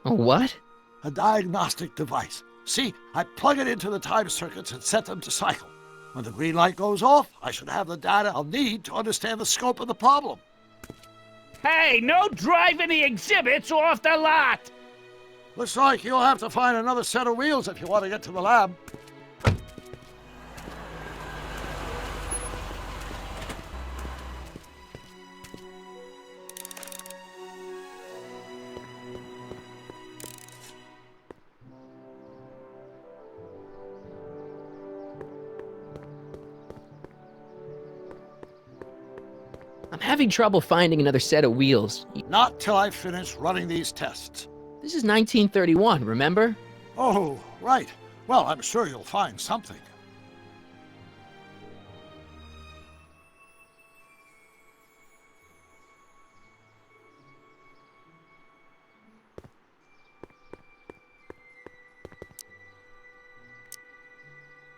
A what? A diagnostic device. See, I plug it into the time circuits and set them to cycle. When the green light goes off, I should have the data I'll need to understand the scope of the problem. Hey, no driving the exhibits off the lot! Looks like you'll have to find another set of wheels if you want to get to the lab. I'm having trouble finding another set of wheels. Not till I finish running these tests. This is 1931, remember? Oh, right. Well, I'm sure you'll find something.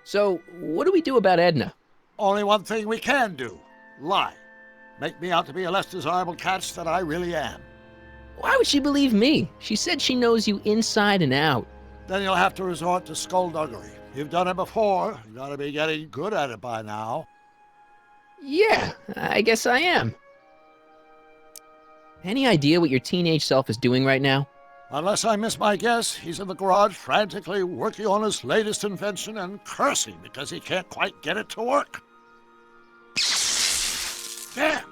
So, what do we do about Edna? Only one thing we can do. Lie. Make me out to be a less desirable catch than I really am. Why would she believe me? She said she knows you inside and out. Then you'll have to resort to skullduggery. You've done it before. You gotta be getting good at it by now. Yeah, I guess I am. Any idea what your teenage self is doing right now? Unless I miss my guess, he's in the garage frantically working on his latest invention and cursing because he can't quite get it to work. Damn!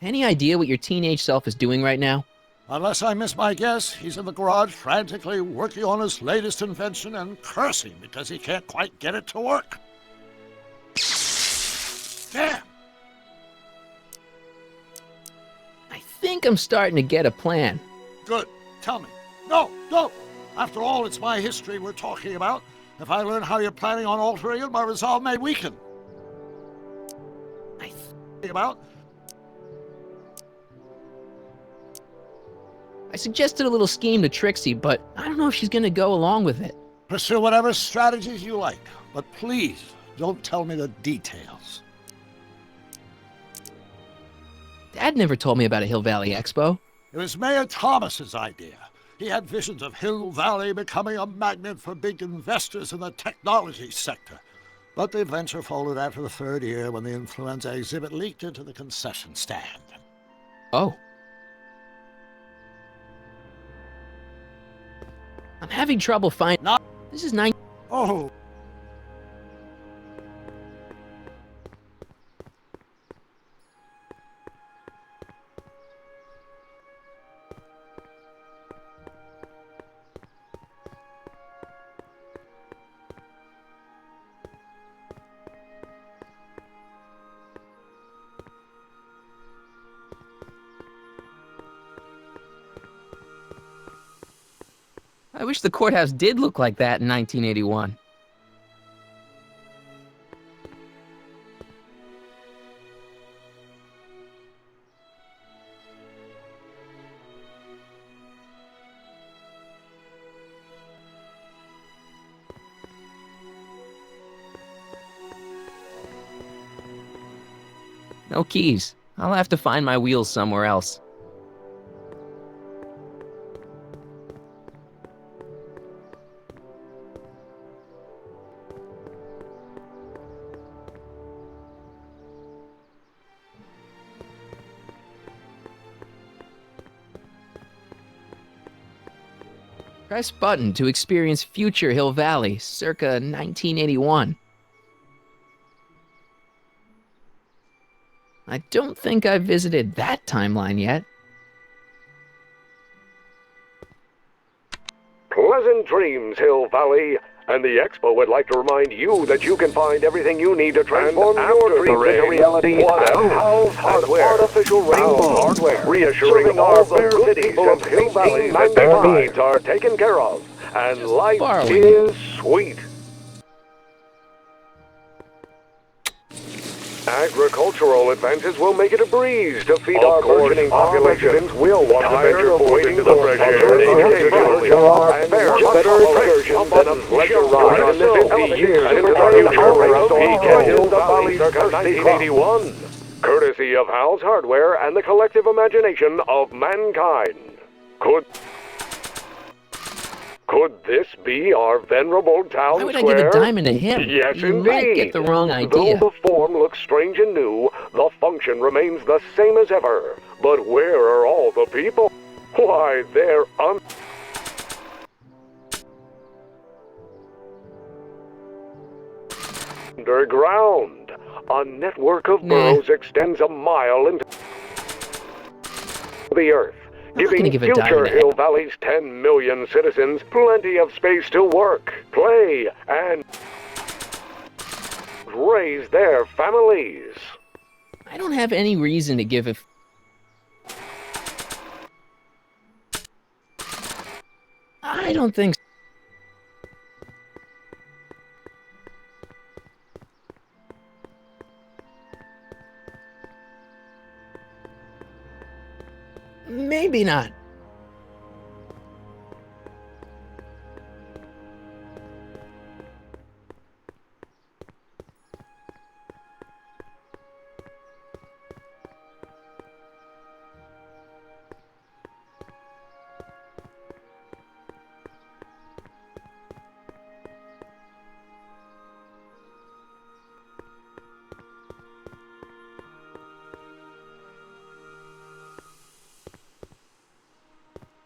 Any idea what your teenage self is doing right now? Unless I miss my guess, he's in the garage frantically working on his latest invention and cursing because he can't quite get it to work. Damn! I think I'm starting to get a plan. Good. Tell me. No, don't! After all, it's my history we're talking about. If I learn how you're planning on altering it, my resolve may weaken. I suggested a little scheme to Trixie, but I don't know if she's gonna go along with it. Pursue whatever strategies you like, but please don't tell me the details. Dad never told me about a Hill Valley Expo. It was Mayor Thomas's idea. He had visions of Hill Valley becoming a magnet for big investors in the technology sector. But the venture folded after the third year when the influenza exhibit leaked into the concession stand. Oh. I'm I'm having trouble finding... This is 9... Oh. I wish the courthouse did look like that in 1981. No keys. I'll have to find my wheels somewhere else. Press button to experience future Hill Valley, circa 1981. I don't think I've visited that timeline yet. Pleasant dreams, Hill Valley. And the Expo would like to remind you that you can find everything you need to transform your dreams into reality at Howell's Hardware. Artificial rainbow hardware, reassuring all the good people of Hill Valley that their needs are taken care of, and life is sweet. Agricultural advances will make it a breeze to feed our burgeoning populations. Will want to venture forth into the fresh air. And there's better excursions than a pleasure ride in the 50 years into the future of Peak Hill Valley circa 1981. Courtesy of Hal's Hardware and the collective imagination of mankind. Could this be our venerable town Why would square? I give a diamond to him? Yes, You indeed. might get the wrong idea. Though the form looks strange and new, the function remains the same as ever. But where are all the people? Why, they're underground. A network of burrows extends a mile into the earth, giving give a future diamond. Hill Valley's 10 million citizens plenty of space to work, play, and raise their families. I don't have any reason to give a... I don't think so. Maybe not.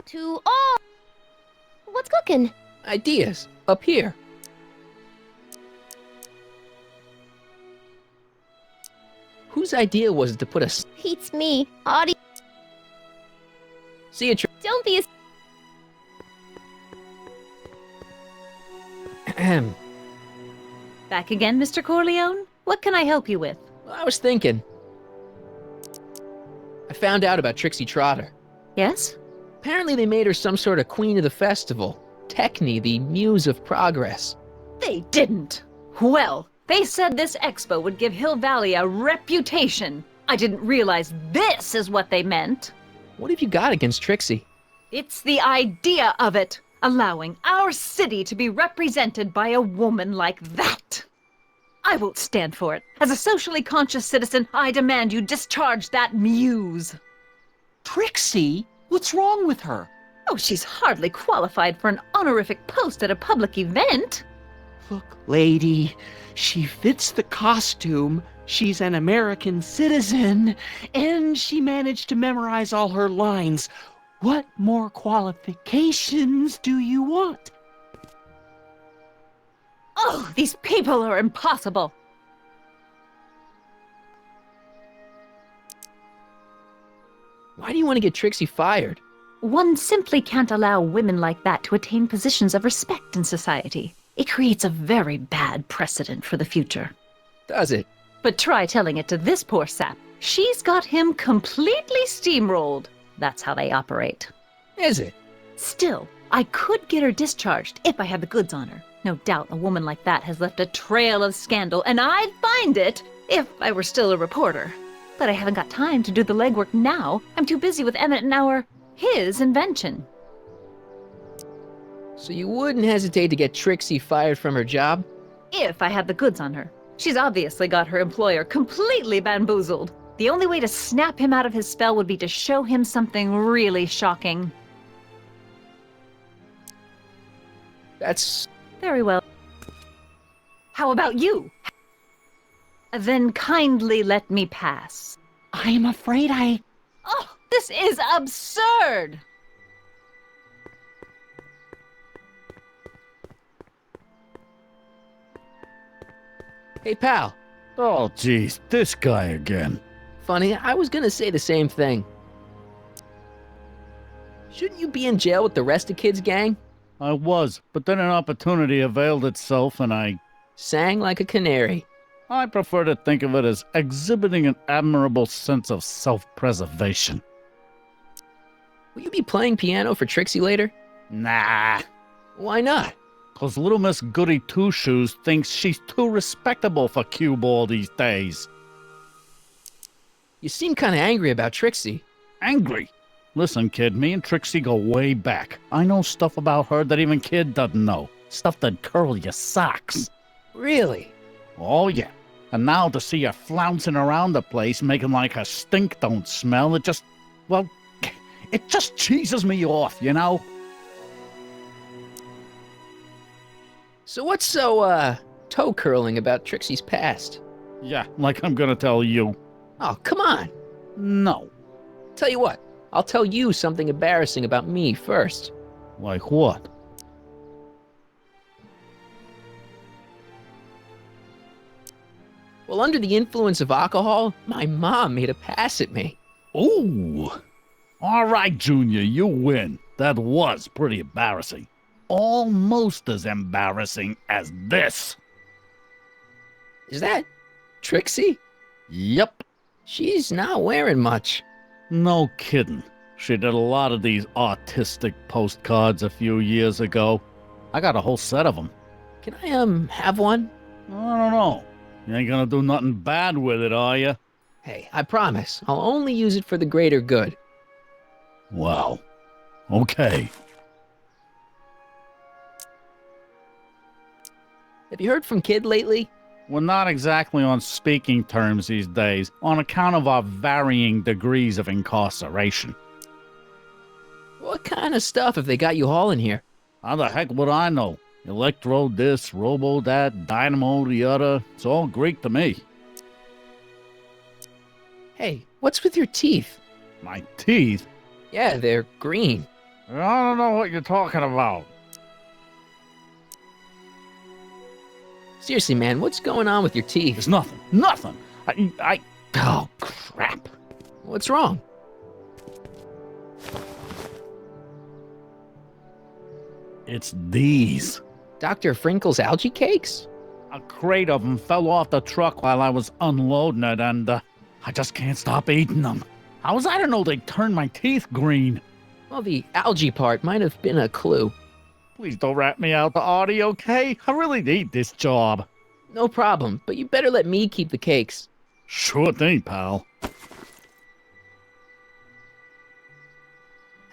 To all. What's cooking? Ideas. Up here. Whose idea was it to put a... Beats me. Audie. See you... Don't be a... Ahem. Back again, Mr. Corleone? What can I help you with? I was thinking. I found out about Trixie Trotter. Yes? Apparently they made her some sort of queen of the festival. Techne, the muse of progress. They didn't. Well, they said this expo would give Hill Valley a reputation. I didn't realize this is what they meant. What have you got against Trixie? It's the idea of it. Allowing our city to be represented by a woman like that. I won't stand for it. As a socially conscious citizen, I demand you discharge that muse. Trixie? What's wrong with her? Oh, she's hardly qualified for an honorific post at a public event. Look, lady, she fits the costume. She's an American citizen, and she managed to memorize all her lines. What more qualifications do you want? Oh, these people are impossible. Why do you want to get Trixie fired? One simply can't allow women like that to attain positions of respect in society. It creates a very bad precedent for the future. Does it? But try telling it to this poor sap. She's got him completely steamrolled. That's how they operate. Is it? Still, I could get her discharged if I had the goods on her. No doubt a woman like that has left a trail of scandal, and I'd find it if I were still a reporter. But I haven't got time to do the legwork now. I'm too busy with Emmett and his invention. So you wouldn't hesitate to get Trixie fired from her job? If I had the goods on her. She's obviously got her employer completely bamboozled. The only way to snap him out of his spell would be to show him something really shocking. That's... Very well. How about you? Then kindly let me pass. I am afraid Oh, this is absurd! Hey, pal. Oh, geez, this guy again. Funny, I was gonna say the same thing. Shouldn't you be in jail with the rest of Kid's gang? I was, but then an opportunity availed itself and I... Sang like a canary. I prefer to think of it as exhibiting an admirable sense of self-preservation. Will you be playing piano for Trixie later? Nah. Why not? 'Cause little Miss Goody Two-Shoes thinks she's too respectable for cue ball these days. You seem kinda angry about Trixie. Angry? Listen, kid, me and Trixie go way back. I know stuff about her that even Kid doesn't know. Stuff that'd curl your socks. Really? Oh, yeah. And now to see her flouncing around the place, making like her stink don't smell, it just... well, it just cheeses me off, you know? So what's so, toe-curling about Trixie's past? Yeah, like I'm gonna tell you. Oh, come on. No. Tell you what, I'll tell you something embarrassing about me first. Like what? Well, under the influence of alcohol, my mom made a pass at me. Ooh. All right, Junior, you win. That was pretty embarrassing. Almost as embarrassing as this. Is that Trixie? Yep. She's not wearing much. No kidding. She did a lot of these artistic postcards a few years ago. I got a whole set of them. Can I, have one? I don't know. You ain't gonna do nothing bad with it, are you? Hey, I promise. I'll only use it for the greater good. Well, okay. Have you heard from Kid lately? We're not exactly on speaking terms these days, on account of our varying degrees of incarceration. What kind of stuff have they got you hauling here? How the heck would I know? Electro this, robo that, dynamo the other. It's all Greek to me. Hey, what's with your teeth? My teeth? Yeah, they're green. I don't know what you're talking about. Seriously, man, what's going on with your teeth? It's nothing. Nothing. Oh, crap. What's wrong? It's these. Dr. Frinkle's algae cakes? A crate of them fell off the truck while I was unloading it, and I just can't stop eating them. How was I to know they'd turn my teeth green? Well, the algae part might have been a clue. Please don't rat me out to Artie, okay? I really need this job. No problem, but you better let me keep the cakes. Sure thing, pal.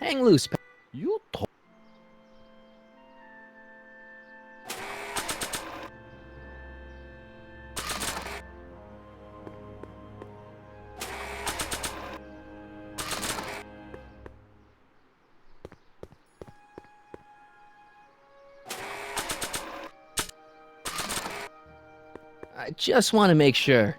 Hang loose, pal. You I just want to make sure.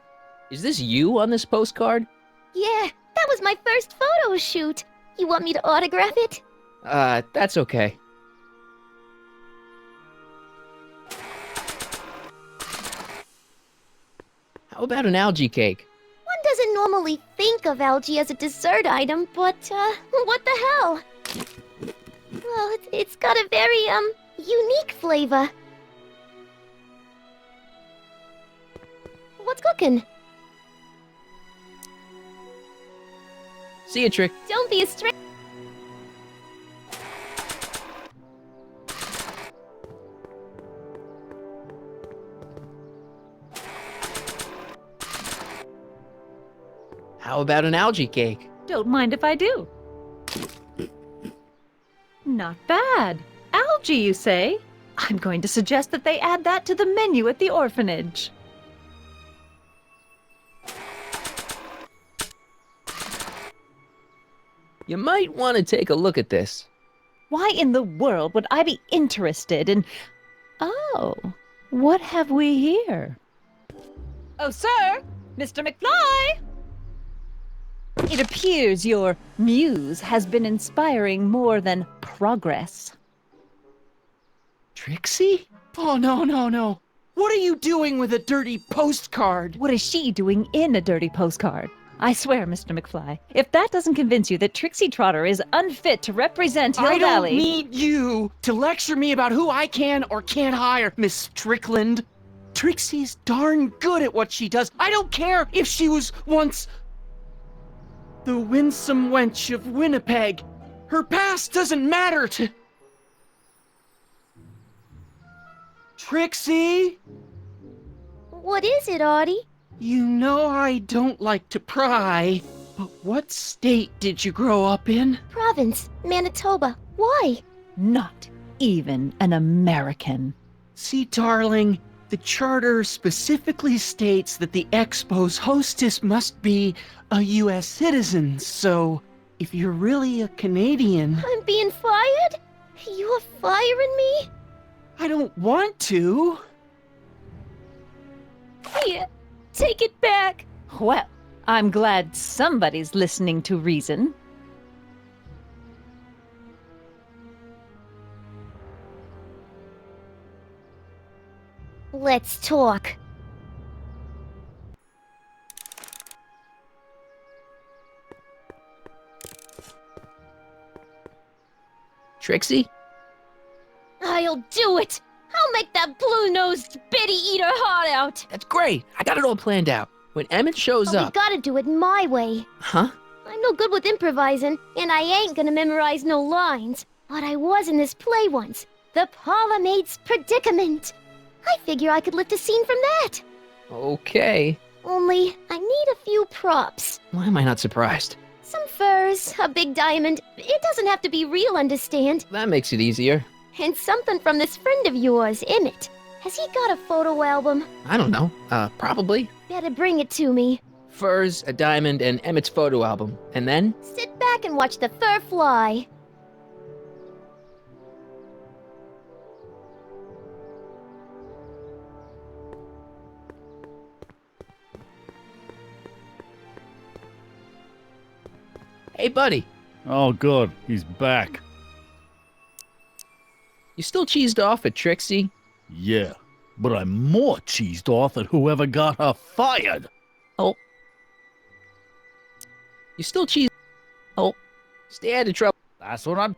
Is this you on this postcard? Yeah, that was my first photo shoot. You want me to autograph it? That's okay. How about an algae cake? One doesn't normally think of algae as a dessert item, but, what the hell? Well, it's got a very, unique flavor. What's cooking? See ya, Trick. Don't be a stray. How about an algae cake? Don't mind if I do. Not bad. Algae, you say? I'm going to suggest that they add that to the menu at the orphanage. You might want to take a look at this. Why in the world would I be interested in... Oh, what have we here? Oh, sir! Mr. McFly! It appears your muse has been inspiring more than progress. Trixie? Oh, no. What are you doing with a dirty postcard? What is she doing in a dirty postcard? I swear, Mr. McFly, if that doesn't convince you that Trixie Trotter is unfit to represent Hill Valley... I don't need you to lecture me about who I can or can't hire, Miss Strickland. Trixie's darn good at what she does. I don't care if she was once the winsome wench of Winnipeg. Her past doesn't matter to... Trixie? What is it, Audie? You know I don't like to pry, but what state did you grow up in? Province, Manitoba. Why? Not even an American. See, darling, the charter specifically states that the Expo's hostess must be a U.S. citizen, so if you're really a Canadian... I'm being fired? You're firing me? I don't want to. Here, take it back. Well, I'm glad somebody's listening to reason. Let's talk. Trixie? I'll do it! I'll make that blue-nosed bitty eat her heart out! That's great. I got it all planned out. When Emmett shows But up... we gotta do it my way. Huh? I'm no good with improvising, and I ain't gonna memorize no lines. But I was in this play once. The Parlourmaid's Predicament. I figure I could lift a scene from that. Okay. Only, I need a few props. Why am I not surprised? Some furs, a big diamond. It doesn't have to be real, understand? That makes it easier. And something from this friend of yours, Emmett. Has he got a photo album? I don't know. Probably. Better bring it to me. Furs, a diamond, and Emmett's photo album. And then? Sit back and watch the fur fly. Hey, buddy. Oh, good. He's back. You still cheesed off at Trixie? Yeah, but I'm more cheesed off at whoever got her fired. Oh. You still cheesed... Oh. Stay out of trouble. That's what I'm...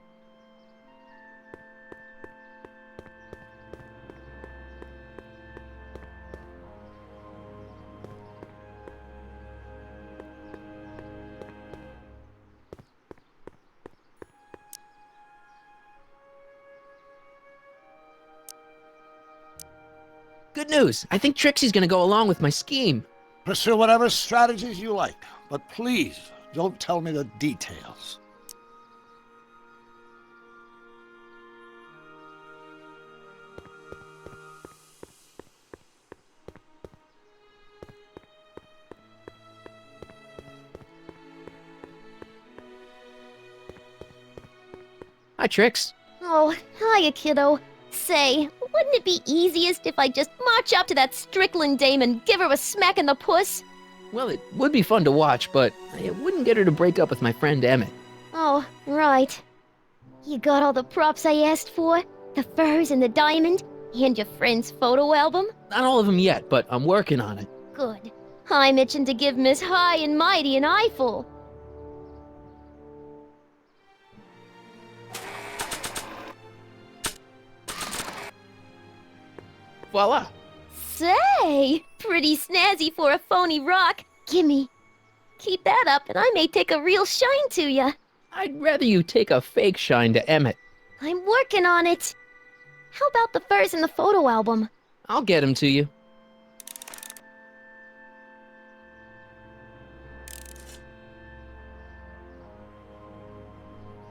Good news. I think Trixie's gonna go along with my scheme. Pursue whatever strategies you like, but please don't tell me the details. Hi, Trix. Oh, hiya, kiddo. Say, wouldn't it be easiest if I just march up to that Strickland dame and give her a smack in the puss? Well, it would be fun to watch, but it wouldn't get her to break up with my friend Emmett. Oh, Oh, right. You got all the props I asked for? The furs and the diamond? And your friend's photo album? Not all of them yet, but I'm working on it. Good. I'm itching to give Miss High and Mighty an eyeful. Voila! Say, pretty snazzy for a phony rock. Gimme. Keep that up and I may take a real shine to ya. I'd rather you take a fake shine to Emmett. I'm working on it. How about the furs and the photo album? I'll get him to you.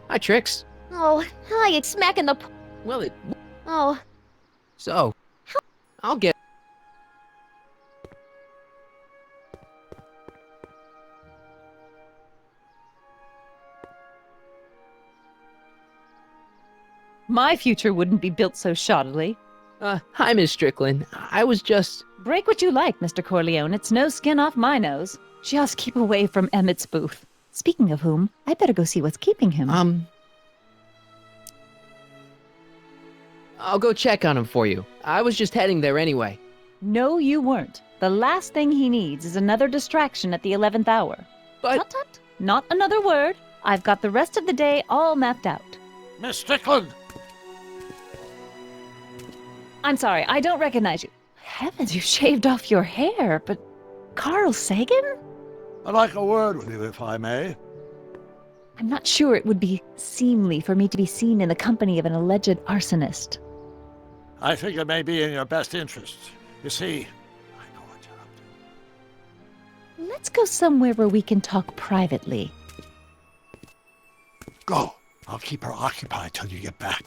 Hi, Trix. Oh, hi, it's smacking the... Well, it... Oh. So, I'll get... My future wouldn't be built so shoddily. Hi, Miss Strickland. I was just... Break what you like, Mr. Corleone. It's no skin off my nose. Just keep away from Emmett's booth. Speaking of whom, I better go see what's keeping him. I'll go check on him for you. I was just heading there anyway. No, you weren't. The last thing he needs is another distraction at the 11th hour. But... Tut tut. Not another word. I've got the rest of the day all mapped out. Miss Strickland! I'm sorry, I don't recognize you. Heavens, you shaved off your hair, but... Carl Sagan? I'd like a word with you, if I may. I'm not sure it would be seemly for me to be seen in the company of an alleged arsonist. I think it may be in your best interests. You see, Let's go somewhere where we can talk privately. go. I'll keep her occupied till you get back.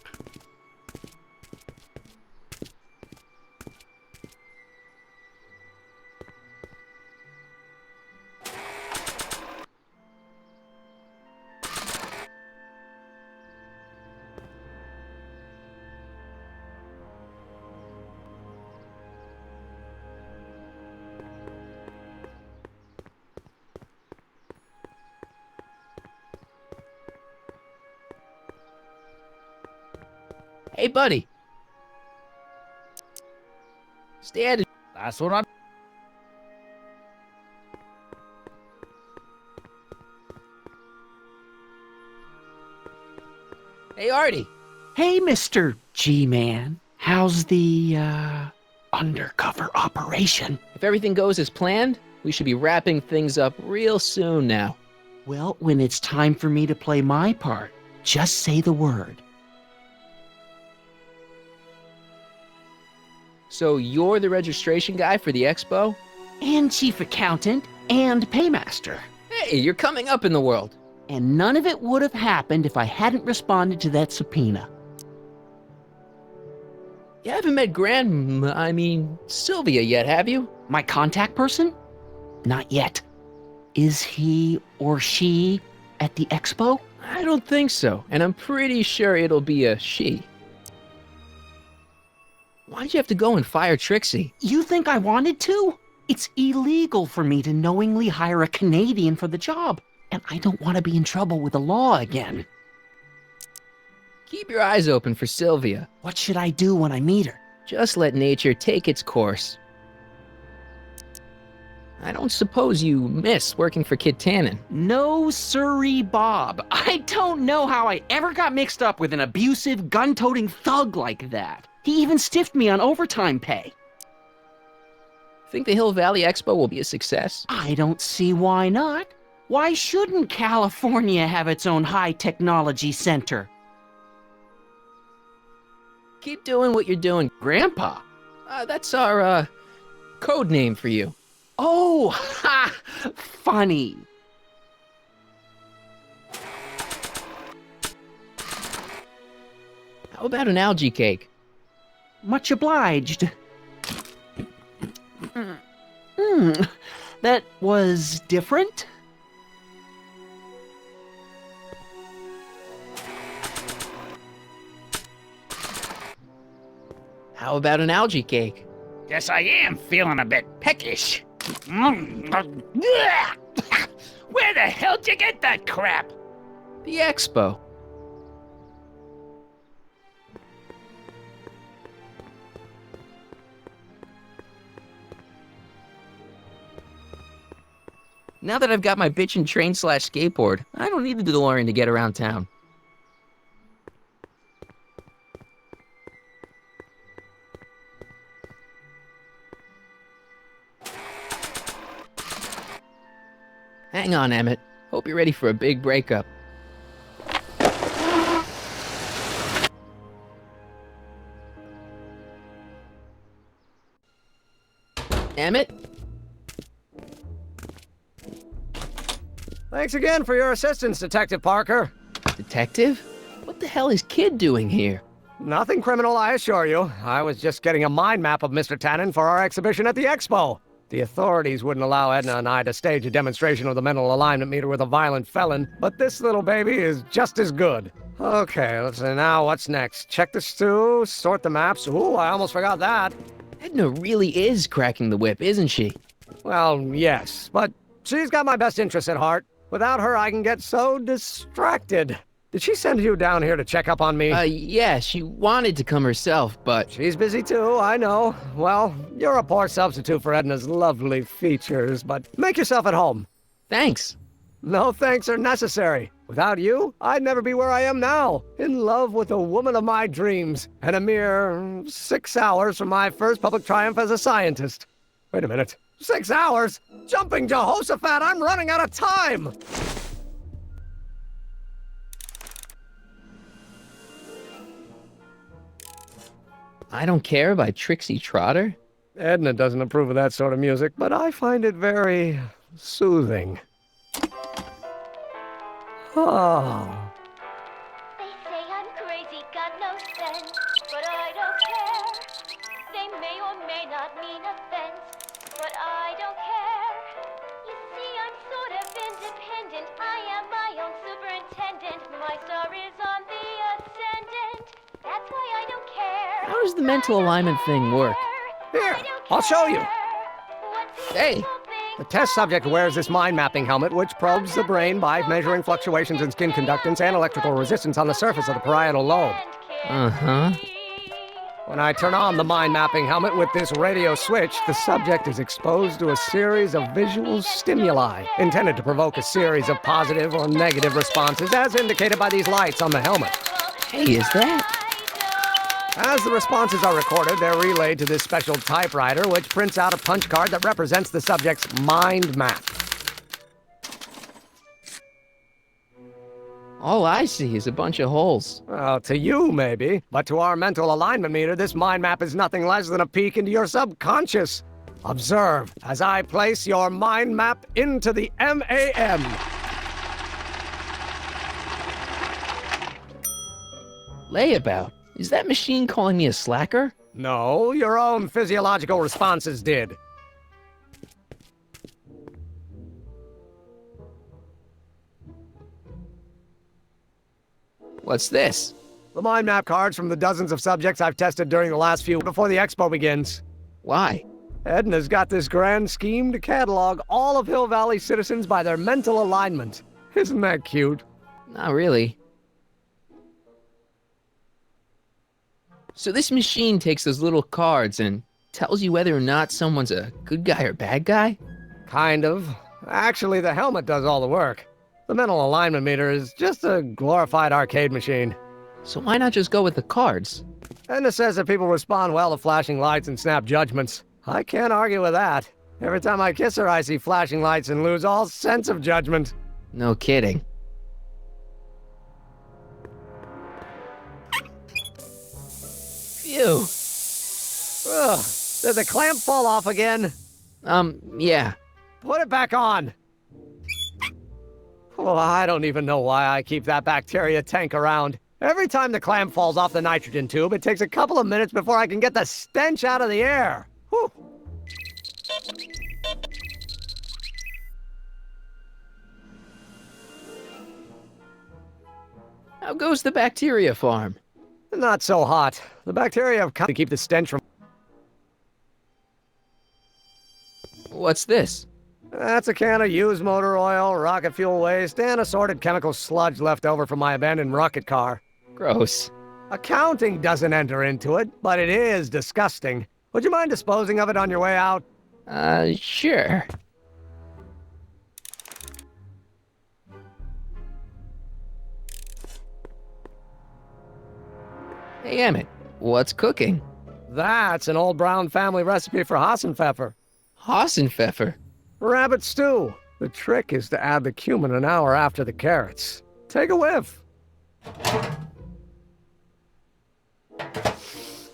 Hey, buddy. Stay at it. That's what I'm... Hey, Artie. Hey, Mr. G-Man. How's the, undercover operation? If everything goes as planned, we should be wrapping things up real soon now. Well, when it's time for me to play my part, just say the word. So you're the registration guy for the expo? And chief accountant and paymaster. Hey, you're coming up in the world. And none of it would have happened if I hadn't responded to that subpoena. You haven't met Sylvia yet, have you? My contact person? Not yet. Is he or she at the expo? I don't think so, and I'm pretty sure it'll be a she. Why'd you have to go and fire Trixie? You think I wanted to? It's illegal for me to knowingly hire a Canadian for the job, and I don't want to be in trouble with the law again. Keep your eyes open for Sylvia. What should I do when I meet her? Just let nature take its course. I don't suppose you miss working for Kid Tannen. No sirree, Bob. I don't know how I ever got mixed up with an abusive, gun-toting thug like that. He even stiffed me on overtime pay. Think the Hill Valley Expo will be a success? I don't see why not. Why shouldn't California have its own high-technology center? Keep doing what you're doing, Grandpa. That's our, code name for you. Oh, ha! Funny. How about an algae cake? Much obliged. That was different? How about an algae cake? Guess I am feeling a bit peckish. Where the hell did you get that crap? The expo. Now that I've got my bitchin' train/skateboard, I don't need the DeLorean to get around town. Hang on, Emmett. Hope you're ready for a big breakup. Emmett? Thanks again for your assistance, Detective Parker. Detective? What the hell is Kid doing here? Nothing criminal, I assure you. I was just getting a mind map of Mr. Tannen for our exhibition at the Expo. The authorities wouldn't allow Edna and I to stage a demonstration of the mental alignment meter with a violent felon, but this little baby is just as good. Okay, let's see now what's next. Check the stew, sort the maps. Ooh, I almost forgot that. Edna really is cracking the whip, isn't she? Well, yes, but she's got my best interests at heart. Without her, I can get so distracted. Did she send you down here to check up on me? Yeah, she wanted to come herself, but... She's busy too, I know. Well, you're a poor substitute for Edna's lovely features, but make yourself at home. Thanks. No thanks are necessary. Without you, I'd never be where I am now, in love with the woman of my dreams, and a mere 6 hours from my first public triumph as a scientist. Wait a minute. 6 hours? Jumping Jehoshaphat, I'm running out of time! I Don't Care by Trixie Trotter? Edna doesn't approve of that sort of music, but I find it very soothing. Oh. They say I'm crazy, got no sense, but I don't care. They may or may not mean offense, but I don't care. You see, I'm sort of independent. I am my own superintendent. My star is on the ascendant. That's why I don't care. How does the mental alignment thing work? Here, I'll show you. Hey! The test subject wears this mind mapping helmet, which probes the brain by measuring fluctuations in skin conductance and electrical resistance on the surface of the parietal lobe. Uh-huh. When I turn on the mind mapping helmet with this radio switch, the subject is exposed to a series of visual stimuli intended to provoke a series of positive or negative responses, as indicated by these lights on the helmet. Hey, is that? As the responses are recorded, they're relayed to this special typewriter, which prints out a punch card that represents the subject's mind map. All I see is a bunch of holes. Well, to you, maybe. But to our mental alignment meter, this mind map is nothing less than a peek into your subconscious. Observe as I place your mind map into the MAM. Layabout? Is that machine calling me a slacker? No, your own physiological responses did. What's this? The mind map cards from the dozens of subjects I've tested during the last few before the expo begins. Why? Edna's got this grand scheme to catalog all of Hill Valley citizens by their mental alignment. Isn't that cute? Not really. So this machine takes those little cards and tells you whether or not someone's a good guy or bad guy? Kind of. Actually, the helmet does all the work. The mental alignment meter is just a glorified arcade machine. So why not just go with the cards? Edna says that people respond well to flashing lights and snap judgments. I can't argue with that. Every time I kiss her, I see flashing lights and lose all sense of judgment. No kidding. Phew. Ugh, did the clamp fall off again? Yeah. Put it back on. Well, I don't even know why I keep that bacteria tank around. Every time the clamp falls off the nitrogen tube, it takes a couple of minutes before I can get the stench out of the air. Whew. How goes the bacteria farm? Not so hot. The bacteria have come to keep the stench from... What's this? That's a can of used motor oil, rocket fuel waste, and assorted chemical sludge left over from my abandoned rocket car. Gross. Accounting doesn't enter into it, but it is disgusting. Would you mind disposing of it on your way out? Sure. Hey, Emmett, what's cooking? That's an old Brown family recipe for Hassenpfeffer. Hassenpfeffer? Rabbit stew. The trick is to add the cumin an hour after the carrots. Take a whiff.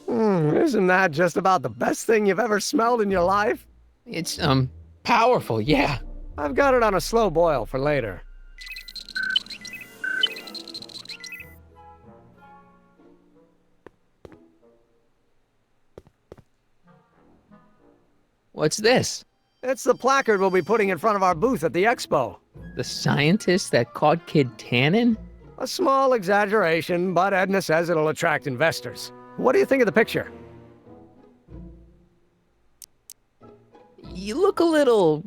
Isn't that just about the best thing you've ever smelled in your life? It's, powerful, yeah. I've got it on a slow boil for later. What's this? It's the placard we'll be putting in front of our booth at the expo. The scientist that caught Kid Tannen? A small exaggeration, but Edna says it'll attract investors. What do you think of the picture? You look a little...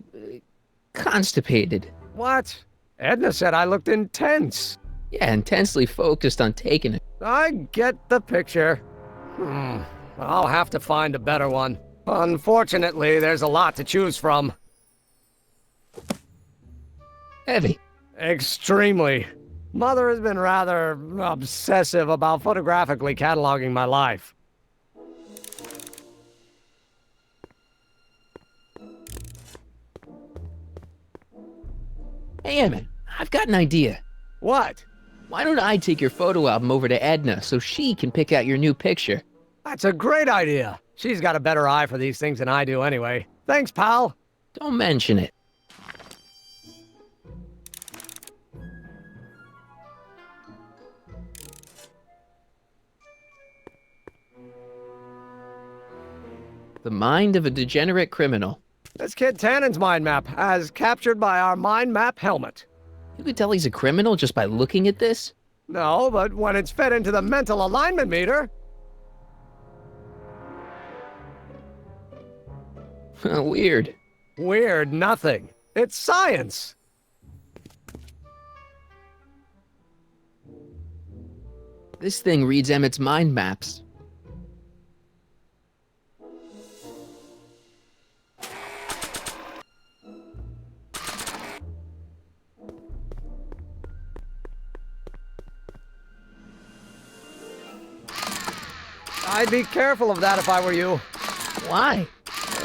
constipated. What? Edna said I looked intense. Yeah, intensely focused on taking it. I get the picture. I'll have to find a better one. Unfortunately, there's a lot to choose from. Heavy. Extremely. Mother has been rather obsessive about photographically cataloging my life. Hey, Emmett, I've got an idea. What? Why don't I take your photo album over to Edna so she can pick out your new picture? That's a great idea. She's got a better eye for these things than I do anyway. Thanks, pal. Don't mention it. The mind of a degenerate criminal. That's Kid Tannen's mind map, as captured by our mind map helmet. You could tell he's a criminal just by looking at this? No, but when it's fed into the mental alignment meter... Weird. Weird nothing. It's science. This thing reads Emmett's mind maps. I'd be careful of that if I were you. Why?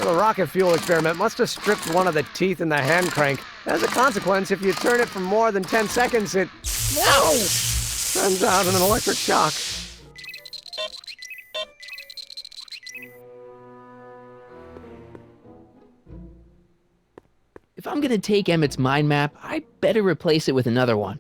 The rocket fuel experiment must have stripped one of the teeth in the hand crank. As a consequence, if you turn it for more than 10 seconds, it... No! Sends out an electric shock. If I'm gonna take Emmett's mind map, I better replace it with another one.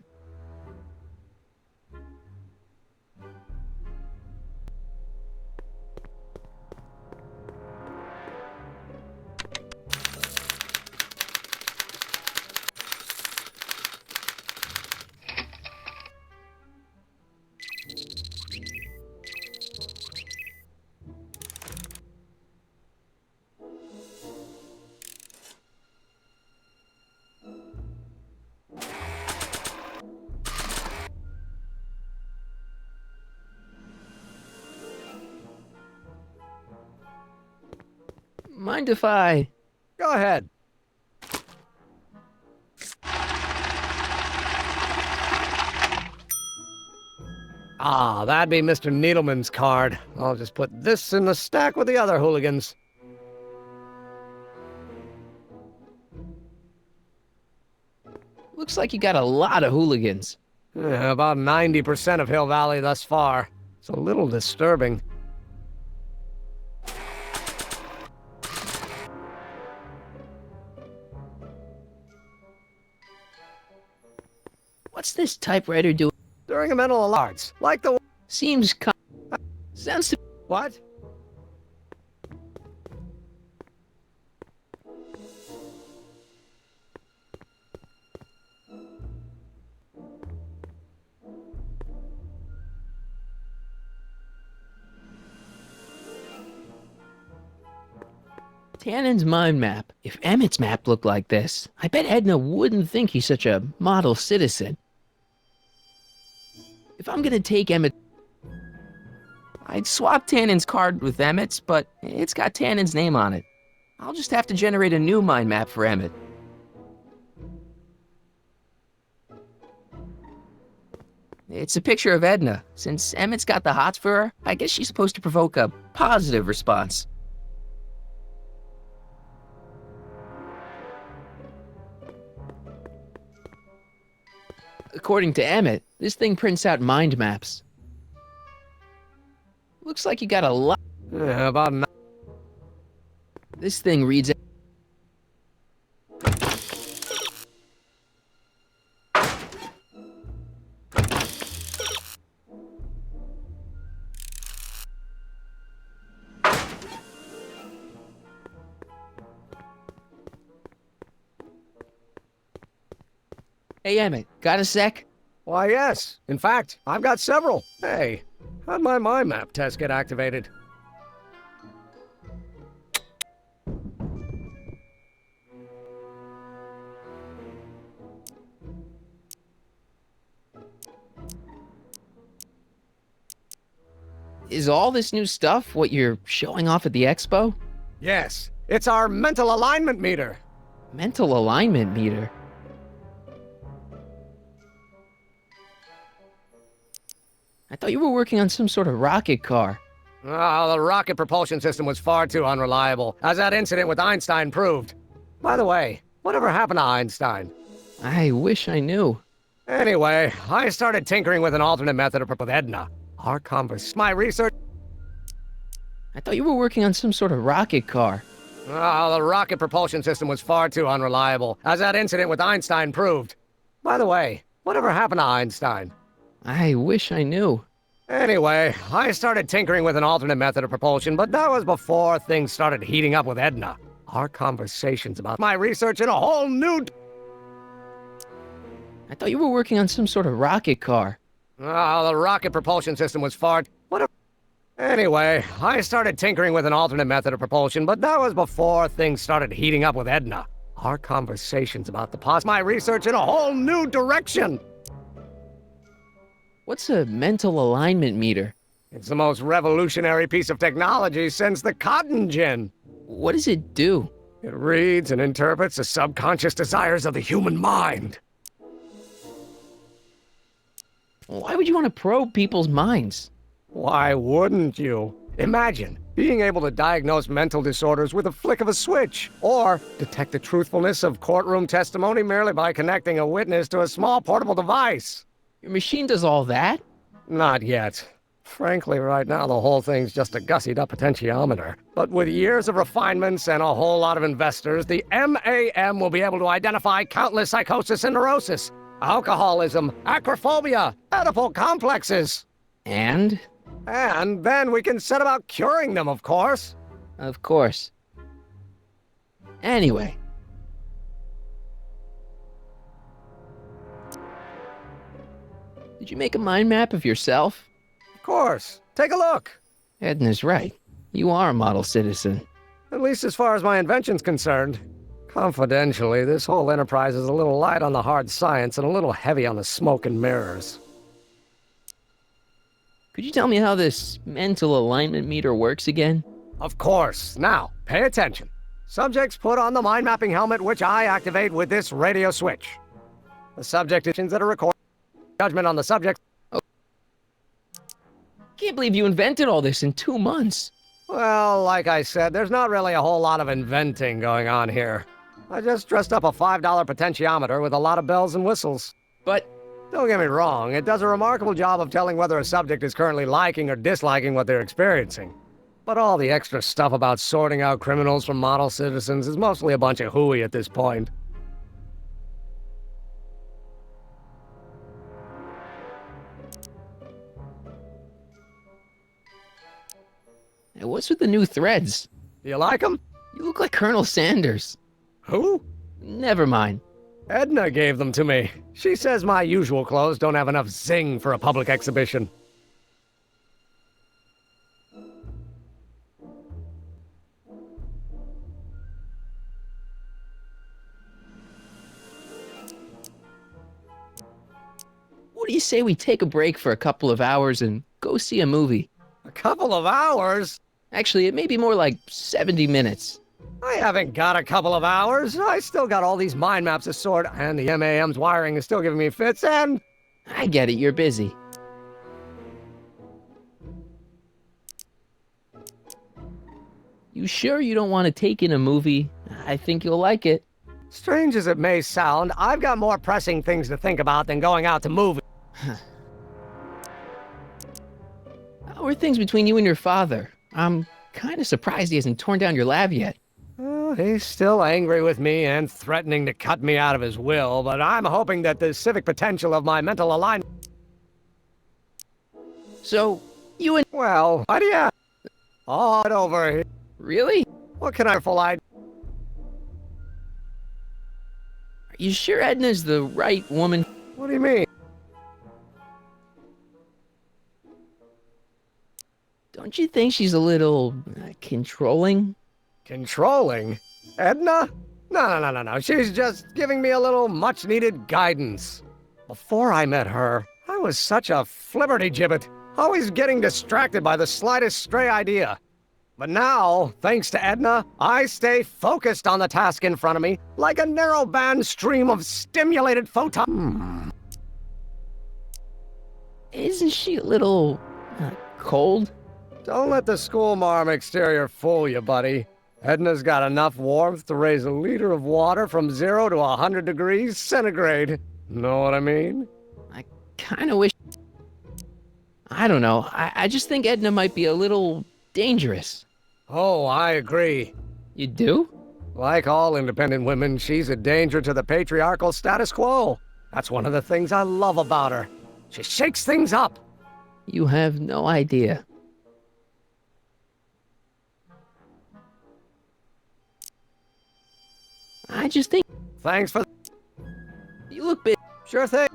Mind if I... Go ahead. Ah, that'd be Mr. Needleman's card. I'll just put this in the stack with the other hooligans. Looks like you got a lot of hooligans. Yeah, about 90% of Hill Valley thus far. It's a little disturbing. What's this typewriter doing? During a mental alarms, like the... Seems sounds to... What? Tannen's mind map. If Emmett's map looked like this, I bet Edna wouldn't think he's such a model citizen. If I'm gonna take Emmett... I'd swap Tannen's card with Emmett's, but it's got Tannen's name on it. I'll just have to generate a new mind map for Emmett. It's a picture of Edna. Since Emmett's got the hots for her, I guess she's supposed to provoke a positive response. According to Emmett, this thing prints out mind maps. Looks like you got a lot. This thing reads. Hey, Emmett, got a sec? Why, yes. In fact, I've got several. Hey, how'd my mind map test get activated? Is all this new stuff what you're showing off at the expo? Yes, it's our mental alignment meter. Mental alignment meter? I thought you were working on some sort of rocket car. Oh, the rocket propulsion system was far too unreliable, as that incident with Einstein proved. By the way, whatever happened to Einstein? I wish I knew. Anyway, I started tinkering with an alternate method with Edna. My research... I thought you were working on some sort of rocket car. Oh, the rocket propulsion system was far too unreliable, as that incident with Einstein proved. By the way, whatever happened to Einstein? I wish I knew. Anyway, I started tinkering with an alternate method of propulsion, but that was before things started heating up with Edna. Our conversations about my research in a whole new... I thought you were working on some sort of rocket car. Oh, the rocket propulsion system was far... Anyway, I started tinkering with an alternate method of propulsion, but that was before things started heating up with Edna. Our conversations about my research in a whole new direction. What's a mental alignment meter? It's the most revolutionary piece of technology since the cotton gin. What does it do? It reads and interprets the subconscious desires of the human mind. Why would you want to probe people's minds? Why wouldn't you? Imagine being able to diagnose mental disorders with a flick of a switch, or detect the truthfulness of courtroom testimony merely by connecting a witness to a small portable device. Your machine does all that? Not yet. Frankly, right now the whole thing's just a gussied-up potentiometer. But with years of refinements and a whole lot of investors, the MAM will be able to identify countless psychosis and neurosis, alcoholism, acrophobia, Oedipal complexes. And? And then we can set about curing them, of course. Of course. Anyway. Did you make a mind map of yourself? Of course. Take a look. Edna's right. You are a model citizen. At least as far as my invention's concerned. Confidentially, this whole enterprise is a little light on the hard science and a little heavy on the smoke and mirrors. Could you tell me how this mental alignment meter works again? Of course. Now, pay attention. Subjects put on the mind mapping helmet, which I activate with this radio switch. The subject actions that are recorded. Judgment on the subject. Oh. Can't believe you invented all this in 2 months. Well, like I said, there's not really a whole lot of inventing going on here. I just dressed up a $5 potentiometer with a lot of bells and whistles. But don't get me wrong, it does a remarkable job of telling whether a subject is currently liking or disliking what they're experiencing. But all the extra stuff about sorting out criminals from model citizens is mostly a bunch of hooey at this point. Hey, what's with the new threads? Do you like them? You look like Colonel Sanders. Who? Never mind. Edna gave them to me. She says my usual clothes don't have enough zing for a public exhibition. do you say we take a break for a couple of hours and go see a movie? A couple of hours? Actually, it may be more like 70 minutes. I haven't got a couple of hours. I still got all these mind maps to sort, and the MAM's wiring is still giving me fits, and... I get it, you're busy. You sure you don't want to take in a movie? I think you'll like it. Strange as it may sound, I've got more pressing things to think about than going out to movies. How are things between you and your father? I'm kind of surprised he hasn't torn down your lab yet. He's still angry with me and threatening to cut me out of his will, but I'm hoping that the civic potential of my mental alignment... So, you and... Well, what do you... All over here. Really? What can I follow? Are you sure Edna's the right woman? What do you mean? Don't you think she's a little controlling? Controlling? Edna? No. She's just giving me a little much-needed guidance. Before I met her, I was such a flibberty-gibbet, always getting distracted by the slightest stray idea. But now, thanks to Edna, I stay focused on the task in front of me, like a narrow-band stream of stimulated photons. Isn't she a little... cold? Don't let the schoolmarm exterior fool you, buddy. Edna's got enough warmth to raise a liter of water from 0 to 100 degrees centigrade. Know what I mean? I kind of wish... I don't know. I just think Edna might be a little dangerous. Oh, I agree. You do? Like all independent women, she's a danger to the patriarchal status quo. That's one of the things I love about her. She shakes things up. You have no idea. I just think... Thanks for... You look big. Sure thing.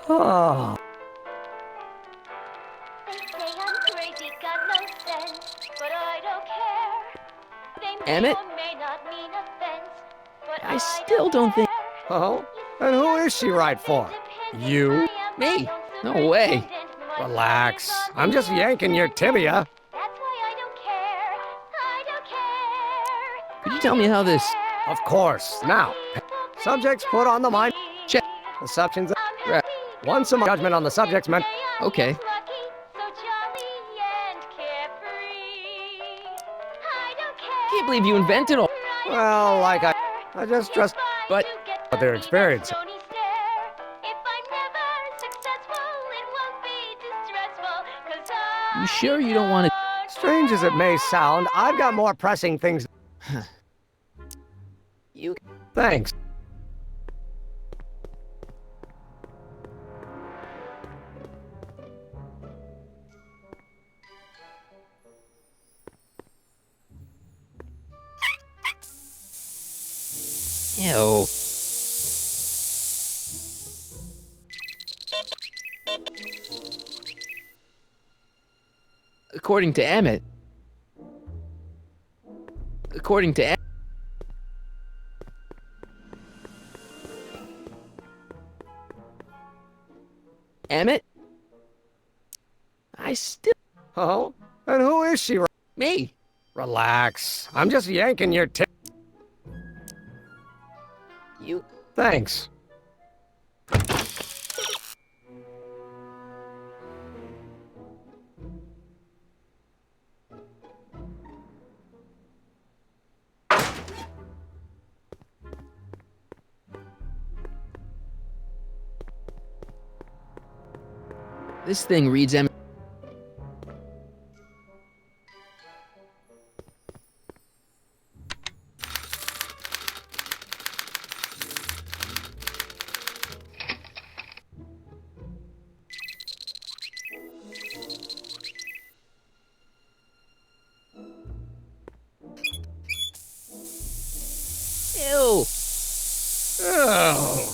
Oh. Emmett? I still don't think... Oh? And who is she right for? You? Me? No way. Relax. I'm just yanking your tibia. Could you tell me how this... Of course. Now, subjects put on the mind. Check. Assumptions. Once a judgment on the subject's meant. Okay. Can't believe you invented all... Well, like I just trust... But their experience. You sure you don't want to... Strange as it may sound, I've got more pressing things... You... Thanks. Ew. According to Emmett... According to Emmett? I still... Oh? And who is she? Me. Relax. I'm just yanking your tip. You... Thanks. This thing reads Emmett... Ew. Oh.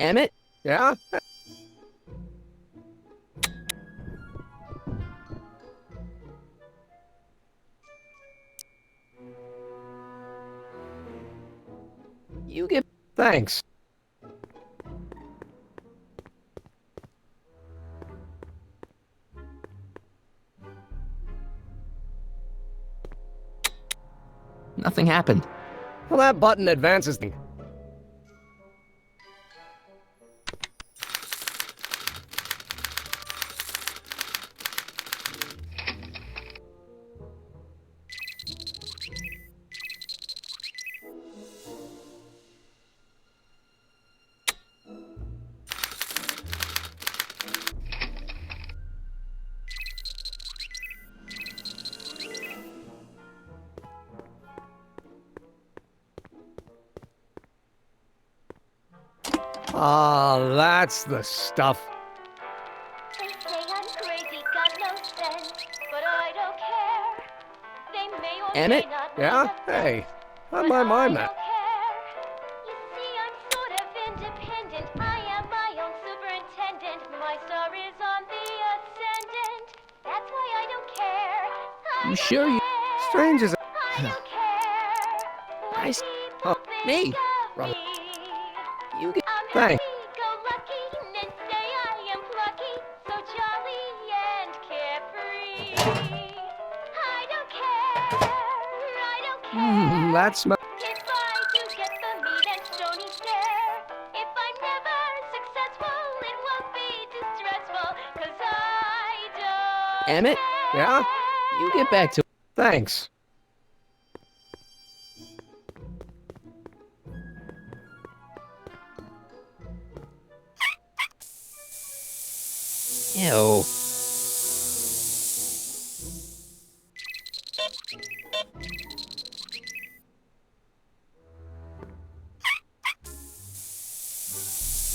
Emmett? Yeah? You get... Thanks. Nothing happened. Well, that button advances things. Oh, that's the stuff. They say I'm crazy, got no sense, but I don't care. They may or Emmett? may not Yeah? Hey, how'd my mind map? You see, I'm sort of independent. I am my own superintendent. My star is on the ascendant. That's why I don't care. You sure you... Strange as... I... Oh, me? Brother. You get... Thanks. Go-lucky and say I am plucky, so jolly and carefree. I don't care. I don't care. That's my... If I do get the mean and stony stare, if I'm never successful, it won't be distressful, 'cause I don't Emmett? Yeah? You get back to... Thanks. Ew.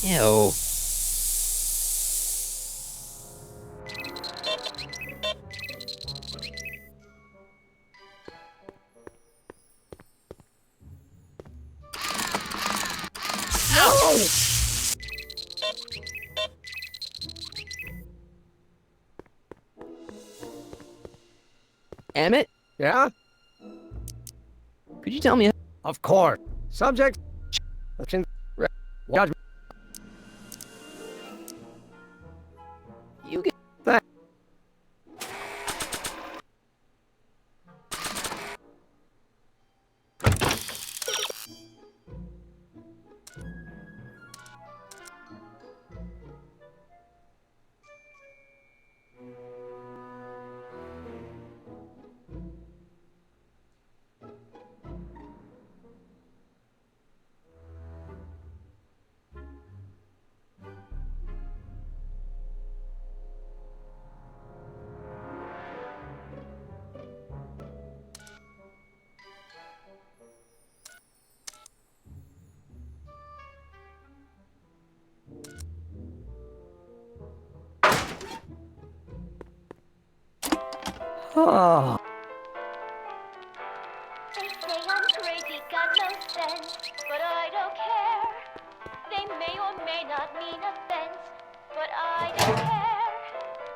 Ew. No! Emmett? Yeah? Could you tell me... Of course. Subject... Judgment. You get... Thanks. Oh. They say I'm crazy, got no sense, but I don't care. They may or may not mean offense, but I don't care.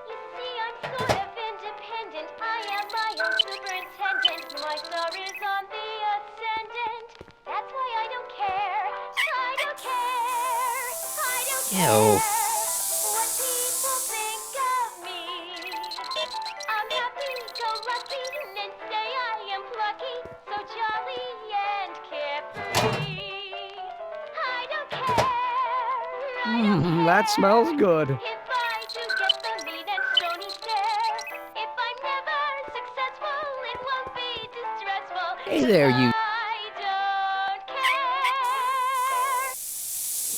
You see, I'm sort of independent. I am my own superintendent. My star is on the ascendant. That's why I don't care. I don't care. I don't care. Ew. What people think of me. I'm happy-go-lucky and say I am plucky, so jolly and carefree. I don't care. That smells good. If I do get the mean and stony stare, if I'm never successful, it won't be distressful. Hey there, you... I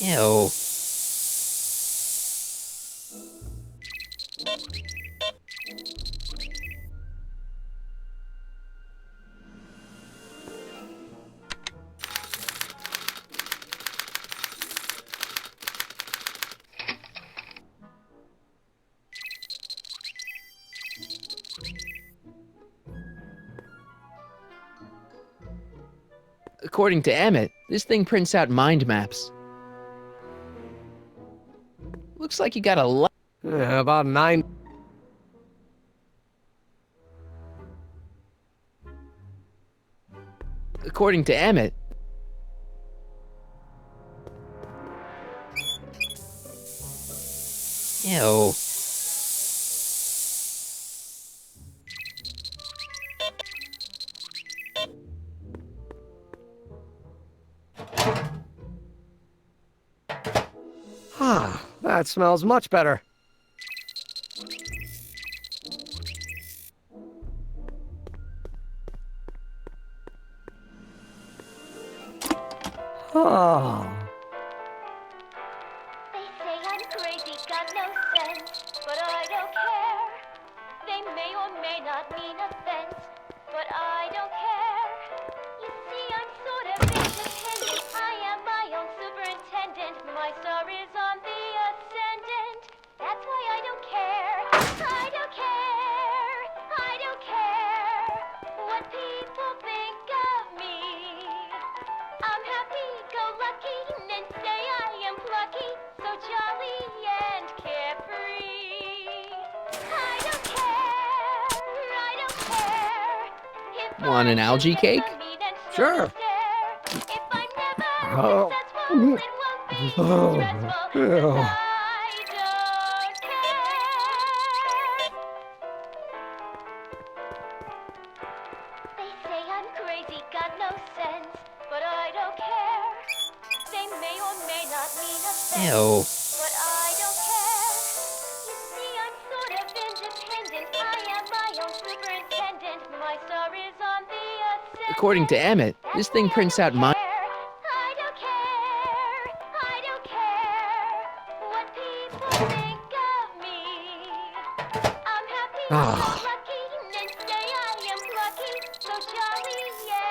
don't care. Ew. According to Emmett, this thing prints out mind maps. Looks like you got a lot. Yeah, about 9. According to Emmett. Ew. Ah, that smells much better. Oh. They say I'm crazy, got no sense, but I don't care. They may or may not mean offense, but I don't care. You see, I'm sort of independent. I am my own superintendent. My star is on the ascendant. That's why I don't care. I don't care. I don't care what people think of me. I'm happy-go-lucky and say I am plucky, so jolly and carefree. I don't care, I don't care. If Want an algae cake? Sure. If I'm never Oh. successful, it won't be Oh. stressful, Ew. 'cause I don't care. They say I'm crazy, got no sense, but I don't care. They may or may not mean offense, Ew. but I don't care. You see, I'm sort of independent. I am my own superintendent. My star is on the ascendant. According to Emmett, this thing prints out my. I don't care. I don't care what people think of me. I'm happy, Ah. lucky, and say I am plucky, so jolly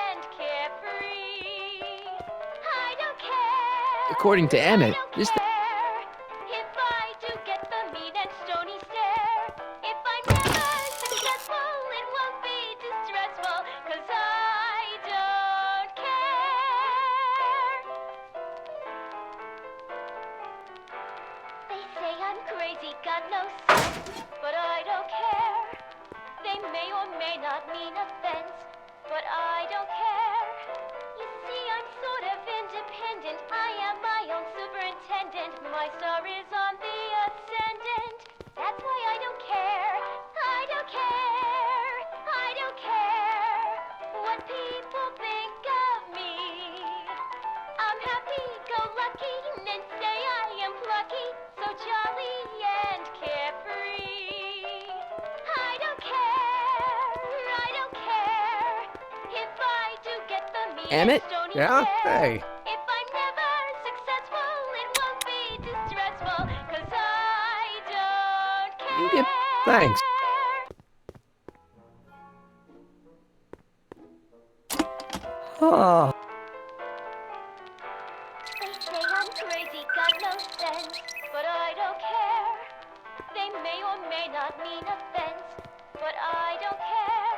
and carefree. I don't care. According to Emmett, this. If I do get the mean and stony stare, if I'm never successful, it won't be distressful, 'cause I don't care. They say I'm crazy, got no sense, but I don't care. They may or may not mean offense, but I don't care. You see, I'm sort of independent. I am my own superintendent. My star is on the ascendant. That's why I don't care. I don't care. I don't care what people think of me. I'm happy-go-lucky and say I am plucky, so jolly and carefree. I don't care. I don't care if I do get the mean Emmett? and stony Yeah? stare. Hey. If I'm never successful, it won't be distressful, 'cause I don't care. Yep. Thanks. Oh. They say I'm crazy, got no sense, but I don't care. They may or may not mean offense, but I don't care.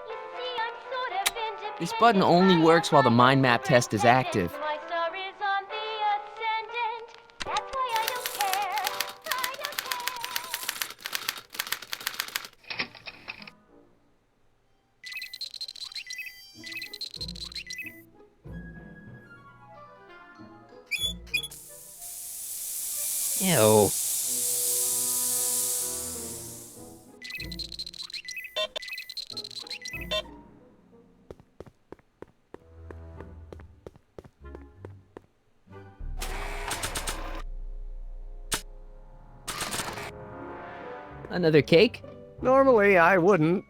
You see, I'm sort of independent. This button only works while the mind map test is active. My star is on the ascendant. That's why I don't care. I don't care. Ew. Another cake? Normally, I wouldn't.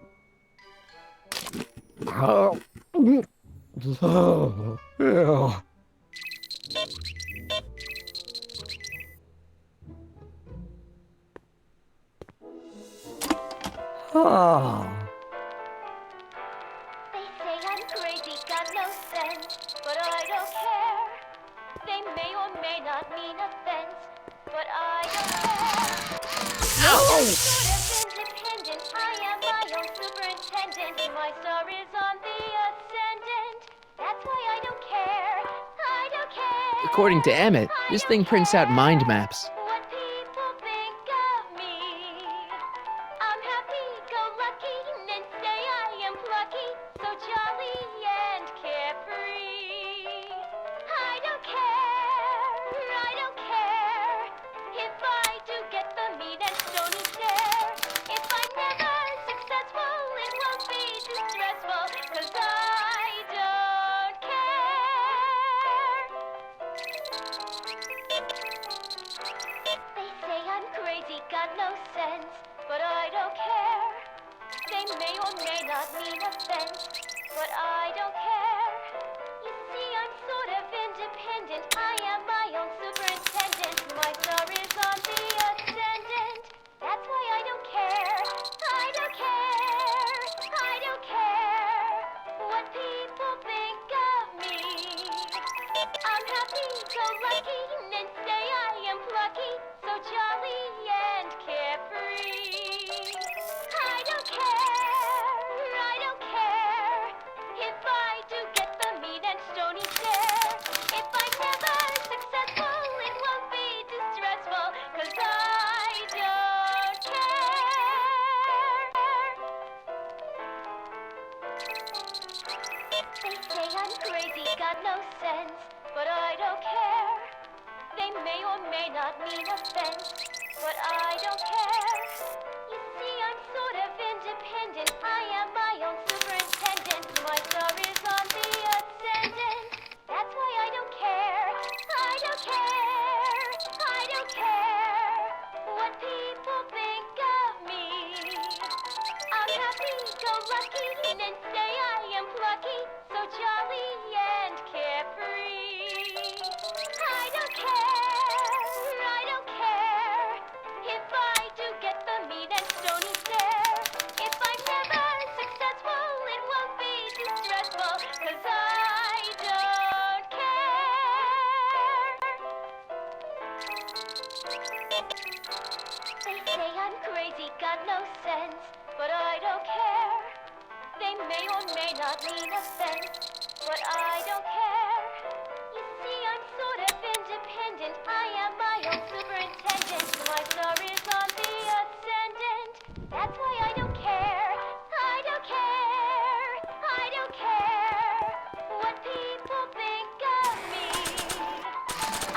Oh. Oh. Ew. Oh. They say I'm crazy, got no sense, but I don't care. They may or may not mean offense, but I don't care. I'm sort of independent. I am my own superintendent. My star is on the ascendant. That's why I don't care. I don't care. According to Emmett, this thing prints out mind maps. What people sense, but I don't care. They may or may not mean offense, but I don't care. You see, I'm sort of independent. I am my own superintendent. My star is on the ascendant. That's why I don't care. I don't care. I don't care what people think of me. I'm happy, go lucky, and say I am plucky, so jolly and carefree. I don't care. I don't care if I do get the mean and stony stare. If I'm never successful, it won't be distressful, 'cause I don't care. They say I'm crazy, got no sense, but I don't care. They may or may not mean offense, but I don't care. You see, I'm sort of independent. I am my own superintendent. My star is on the ascendant. That's why I don't care. I don't care. I don't care what people think of me. I'm happy, go lucky, and say I am plucky, so jolly and carefree. I don't care. I don't care if I do get the mean and stony stare. If I'm never successful, it won't be distressful, 'cause I don't care. They say I'm crazy, got no sense, but I don't care. They may or may not mean offense, but I don't care. You see, I'm sort of independent. I am my own superintendent. My star is on the ascendant. That's why I don't care. I don't care. I don't care what people think of me.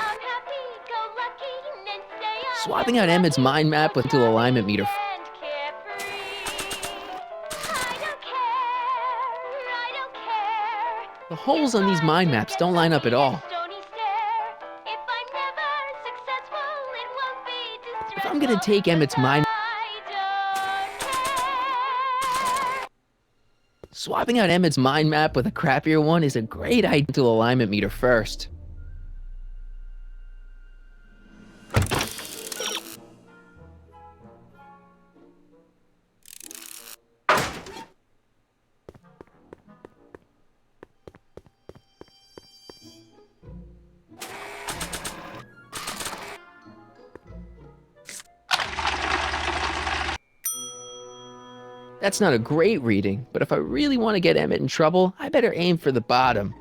I'm happy, go lucky, and say I Swapping out Emmett's mind map with dual alignment meter. The holes on these mind maps don't line up at all. If I'm gonna take Emmett's mind, swapping out Emmett's mind map with a crappier one is a great idea. Dual alignment meter first. That's not a great reading, but if I really want to get Emmett in trouble, I better aim for the bottom.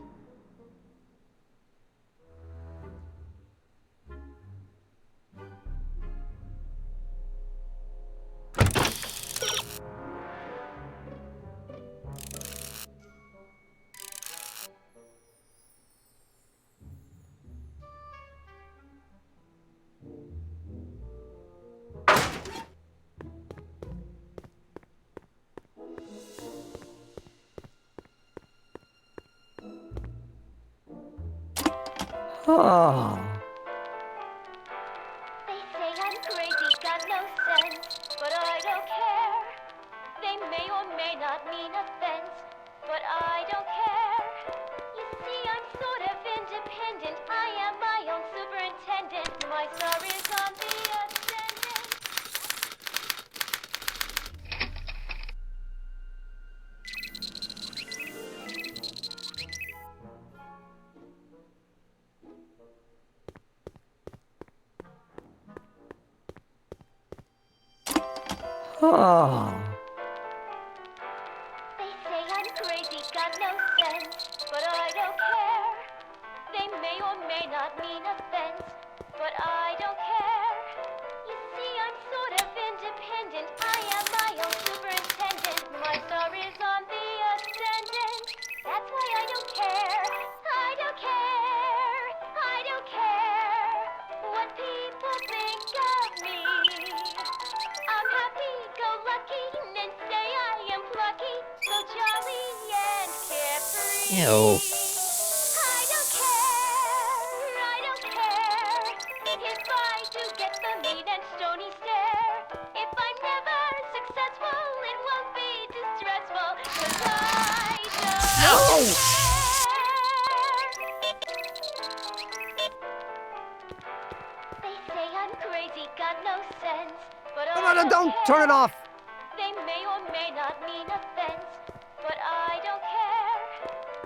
Oh. They say I'm crazy, got no sense, but I don't care. They may or may not mean offense, but I don't care. You see, I'm sort of independent. I am my own superintendent. My star is on the ascendant. Oh. They say I'm crazy, got no sense, but I don't care. They may or may not mean offense, but I don't care. You see, I'm sort of independent. I am my own superintendent. My star is on the ascendant. That's why I don't care. I don't care. I don't care what people think of me. I'm happy, go lucky, and say I am plucky, so jolly and carefree. Ew. I don't care. I don't care if I do get the mean and stony stare. If They say I'm crazy, got no sense, but No, don't turn it off. They may or may not mean offense, but I don't care.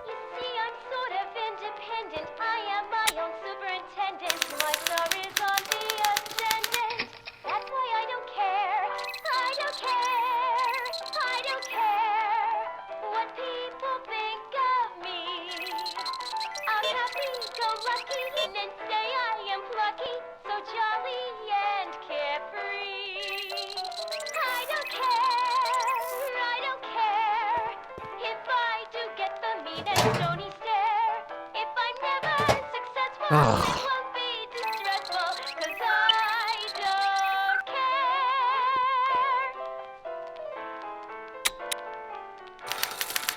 You see, I'm sort of independent. I am my own superintendent. My star is on the ascendant. That's why I don't care. I don't care. I don't care what people think of me. I'm happy, go lucky, and then say I am plucky, so jolly and carefree. I don't care if I do get the mean and stony stare. If I'm never successful, it won't be distressful, 'cause I don't care.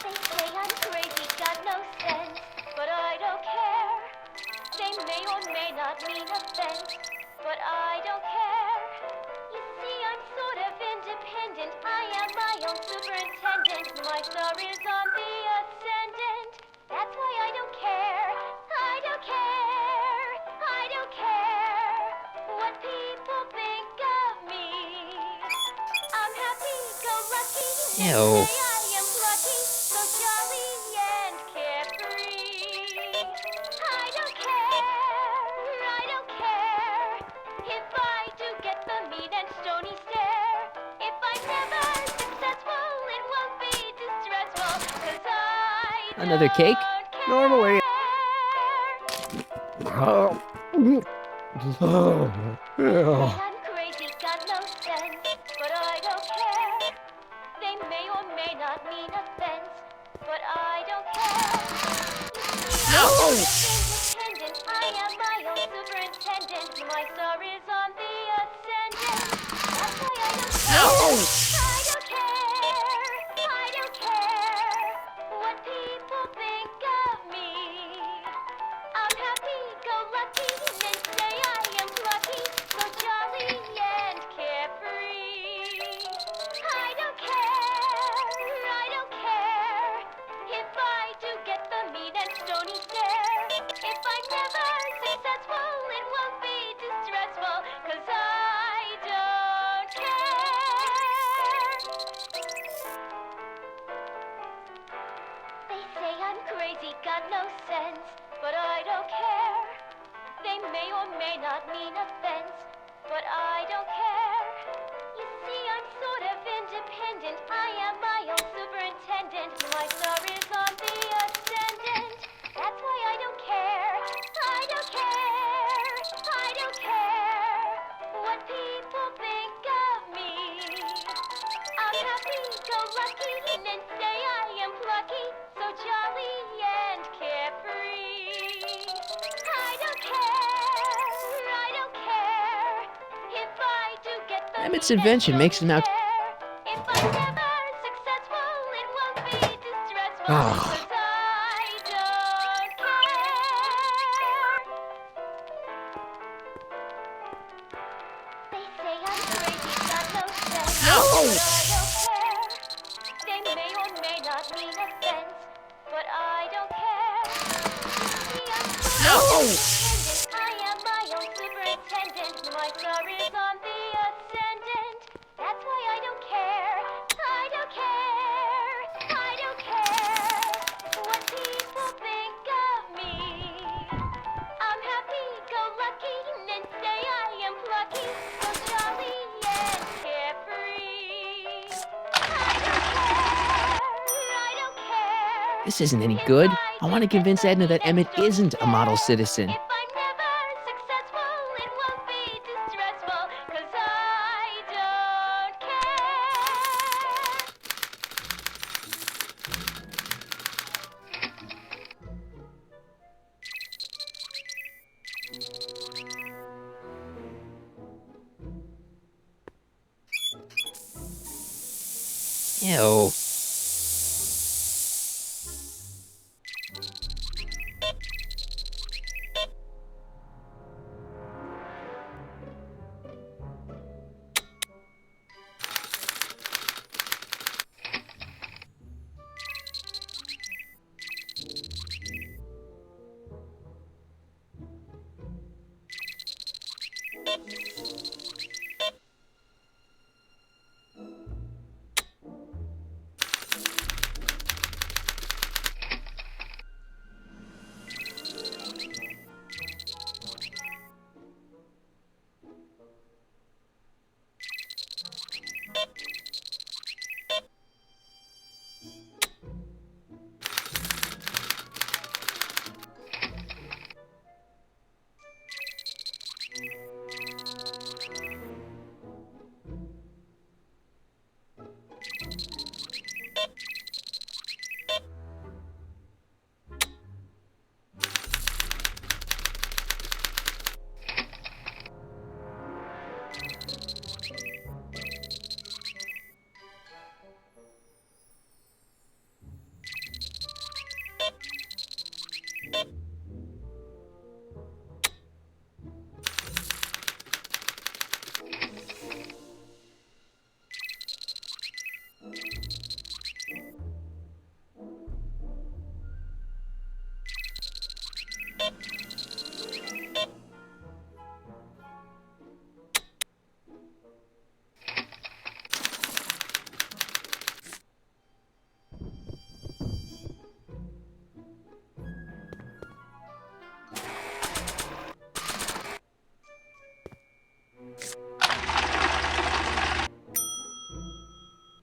They say I'm crazy, got no sense, but I don't care. They may or may not mean offense, but I don't care. You see, I'm sort of independent. I am my own superintendent. My star is on the ascendant. That's why I don't care. I don't care. I don't care what people think of me. I'm happy, go lucky, and Ew. say I am lucky, so jolly and carefree. I don't care if I do get the mean and stony stare. If I'm never successful, it won't be distressful, 'cause I Another cake? Normally. I'm crazy, got no sense, but I don't care. They may or may not mean offense, but I don't care. You see, I'm independent. I am my own superintendent. My star is on the ascendant. That's why I don't care. I don't care. I don't care what people think of me. I'm happy, go lucky, and say I am plucky, so jolly and carefree. I don't care if I do get the mean and stony stare. If I'm never successful, it won't be distressful, 'cause I don't care. They say I'm crazy, got no sense, but I don't care. They may or may not mean offense, but I don't care. You see, I'm sort of independent. I am my own superintendent. My star is on the ascendant. That's why I don't care. I don't care. I don't care what people think of me. I'm happy, go lucky, and then say I am plucky, so jolly and carefree. I don't care if I do get the Emmett's invention makes him out. if I'm never successful, it won't be distressful, Ah. 'cause I don't care. They say I'm crazy, got no sense, but I don't care. They may or may not mean offense, but I don't care. See, I'm sort of independent. I am my own superintendent. My star is on the ascendant. That's why I don't care. I don't care. I don't care what people think of me. I'm happy, go lucky, and then say I am plucky, so jolly and carefree. I don't care. This isn't any good. I want to convince Edna that Emmett isn't a model citizen. If I'm never successful, it won't be distressful, 'cause I don't care. Ew.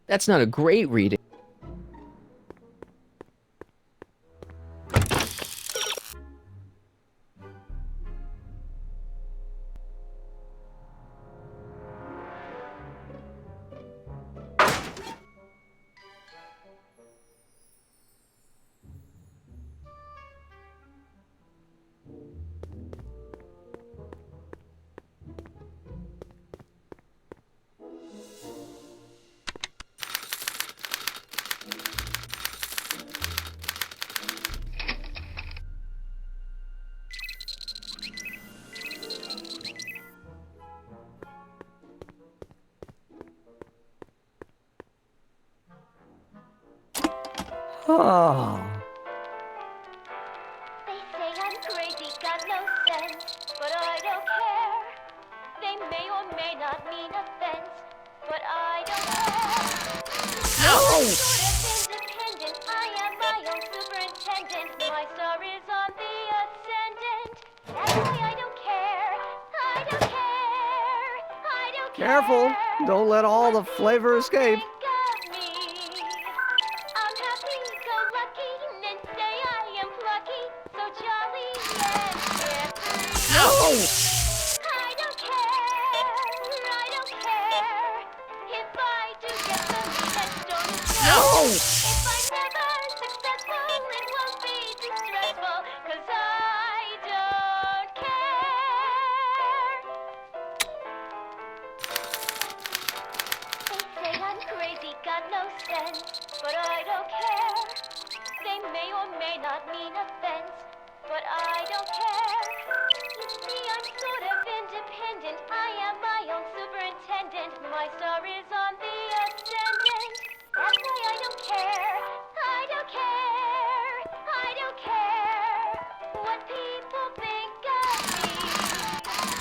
That's not a great reading. Oh. They say I'm crazy, got no sense, but I don't care. They may or may not mean offense, but I don't care. I'm sort of independent, I am my own superintendent. My star is on the ascendant. That's why I don't care. I don't care. I don't care. Careful. Don't let all the flavor escape. I'm happy-go-lucky, and say I am plucky, so jolly and carefree. I don't care, I don't care, if I do get the meat and stone is If I'm never successful, it won't be too stressful, 'cause I don't care. They say I'm crazy, got no sense, but I don't care. They may or may not mean offense, but I don't care. You see, I'm sort of independent. I am my own superintendent. My star is on the ascendant. That's why I don't care. I don't care. I don't care what people think of me. I'm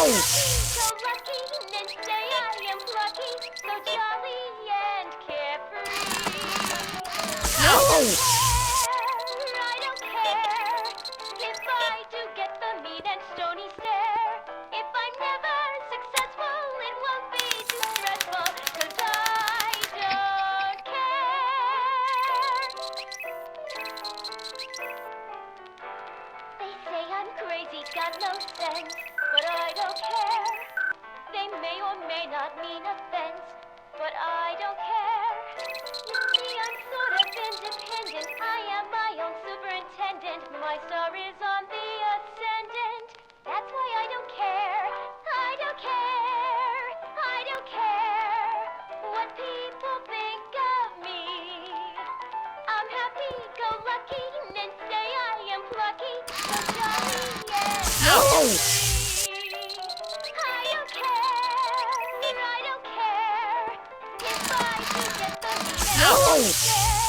happy-go-lucky, and say I am plucky, so jolly and carefree. I don't care if I do get the mean and stony stare. If I'm never successful, it won't be too stressful, 'cause I don't care. They say I'm crazy, got no sense, but I don't care. They may or may not mean offense, but I don't care. You see, I'm sort of independent. I am my own superintendent. My star is on the ascendant. That's why I don't care. I don't care. I don't care what people think of me. I'm happy-go-lucky, and say I am plucky, so jolly and free. I don't care. I don't care if I do get the mean and stare.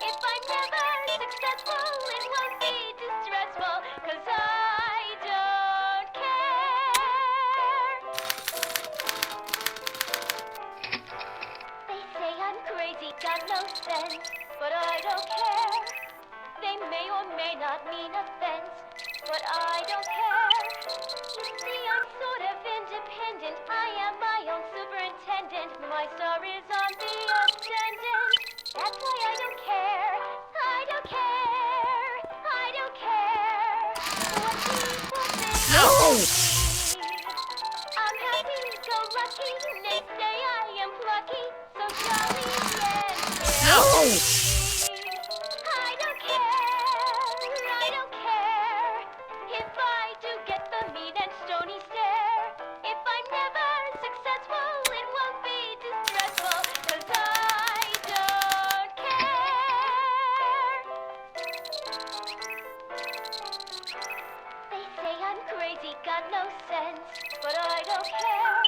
If I'm never successful, it won't be too stressful, 'cause I don't care. not mean offense, but I don't care. You see, I'm sort of independent. I am my own superintendent. My star is on the ascendant. That's why I don't care. I don't care. I don't care what people think. No! I'm happy, go lucky. They say I am plucky, so jolly and No! I don't care. I don't care if I do get the mean and stony stare. If I'm never successful, it won't be distressful, 'cause I don't care. They say I'm crazy, got no sense, but I don't care.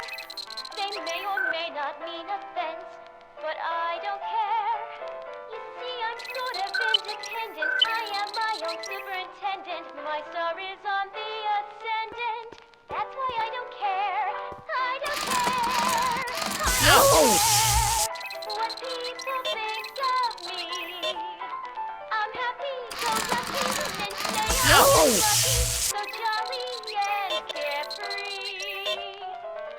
They may or may not mean offense, but I don't care. You see, I'm sort of independent. I am my own superintendent. My star is on the ascendant. That's why I don't care. I don't care. I No! don't care what people think of me. I'm happy, go lucky, and say No! I'm lucky, so jolly and carefree.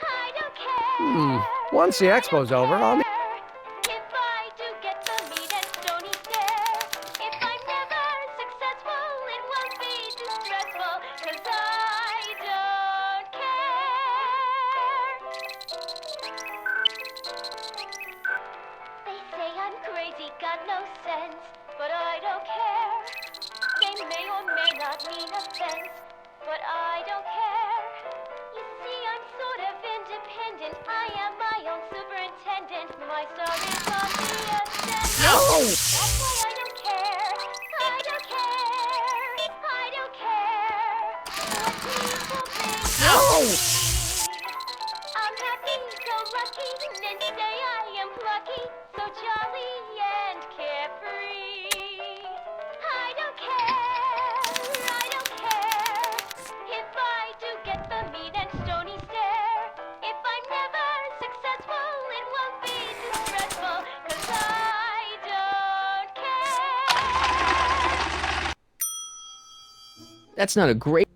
I don't care. Once the expo's over, I'll meet. If I do get the mean and stony stare, if I'm never successful, it won't be distressful, 'cause I don't care. They say I'm crazy, got no sense, but I don't care. They may or may not mean offense, but I don't care. You see, I'm sort of independent. I am my own superintendent. My star is on the ascendant. No! That's why I don't care. I don't care. I don't care what people think. No! I'm happy, go lucky, and say I am plucky, so jolly and carefree. I don't care. I don't care if I do get the mean and stony stare. If I'm never successful, it won't be distressful, 'cause I don't care. That's not a great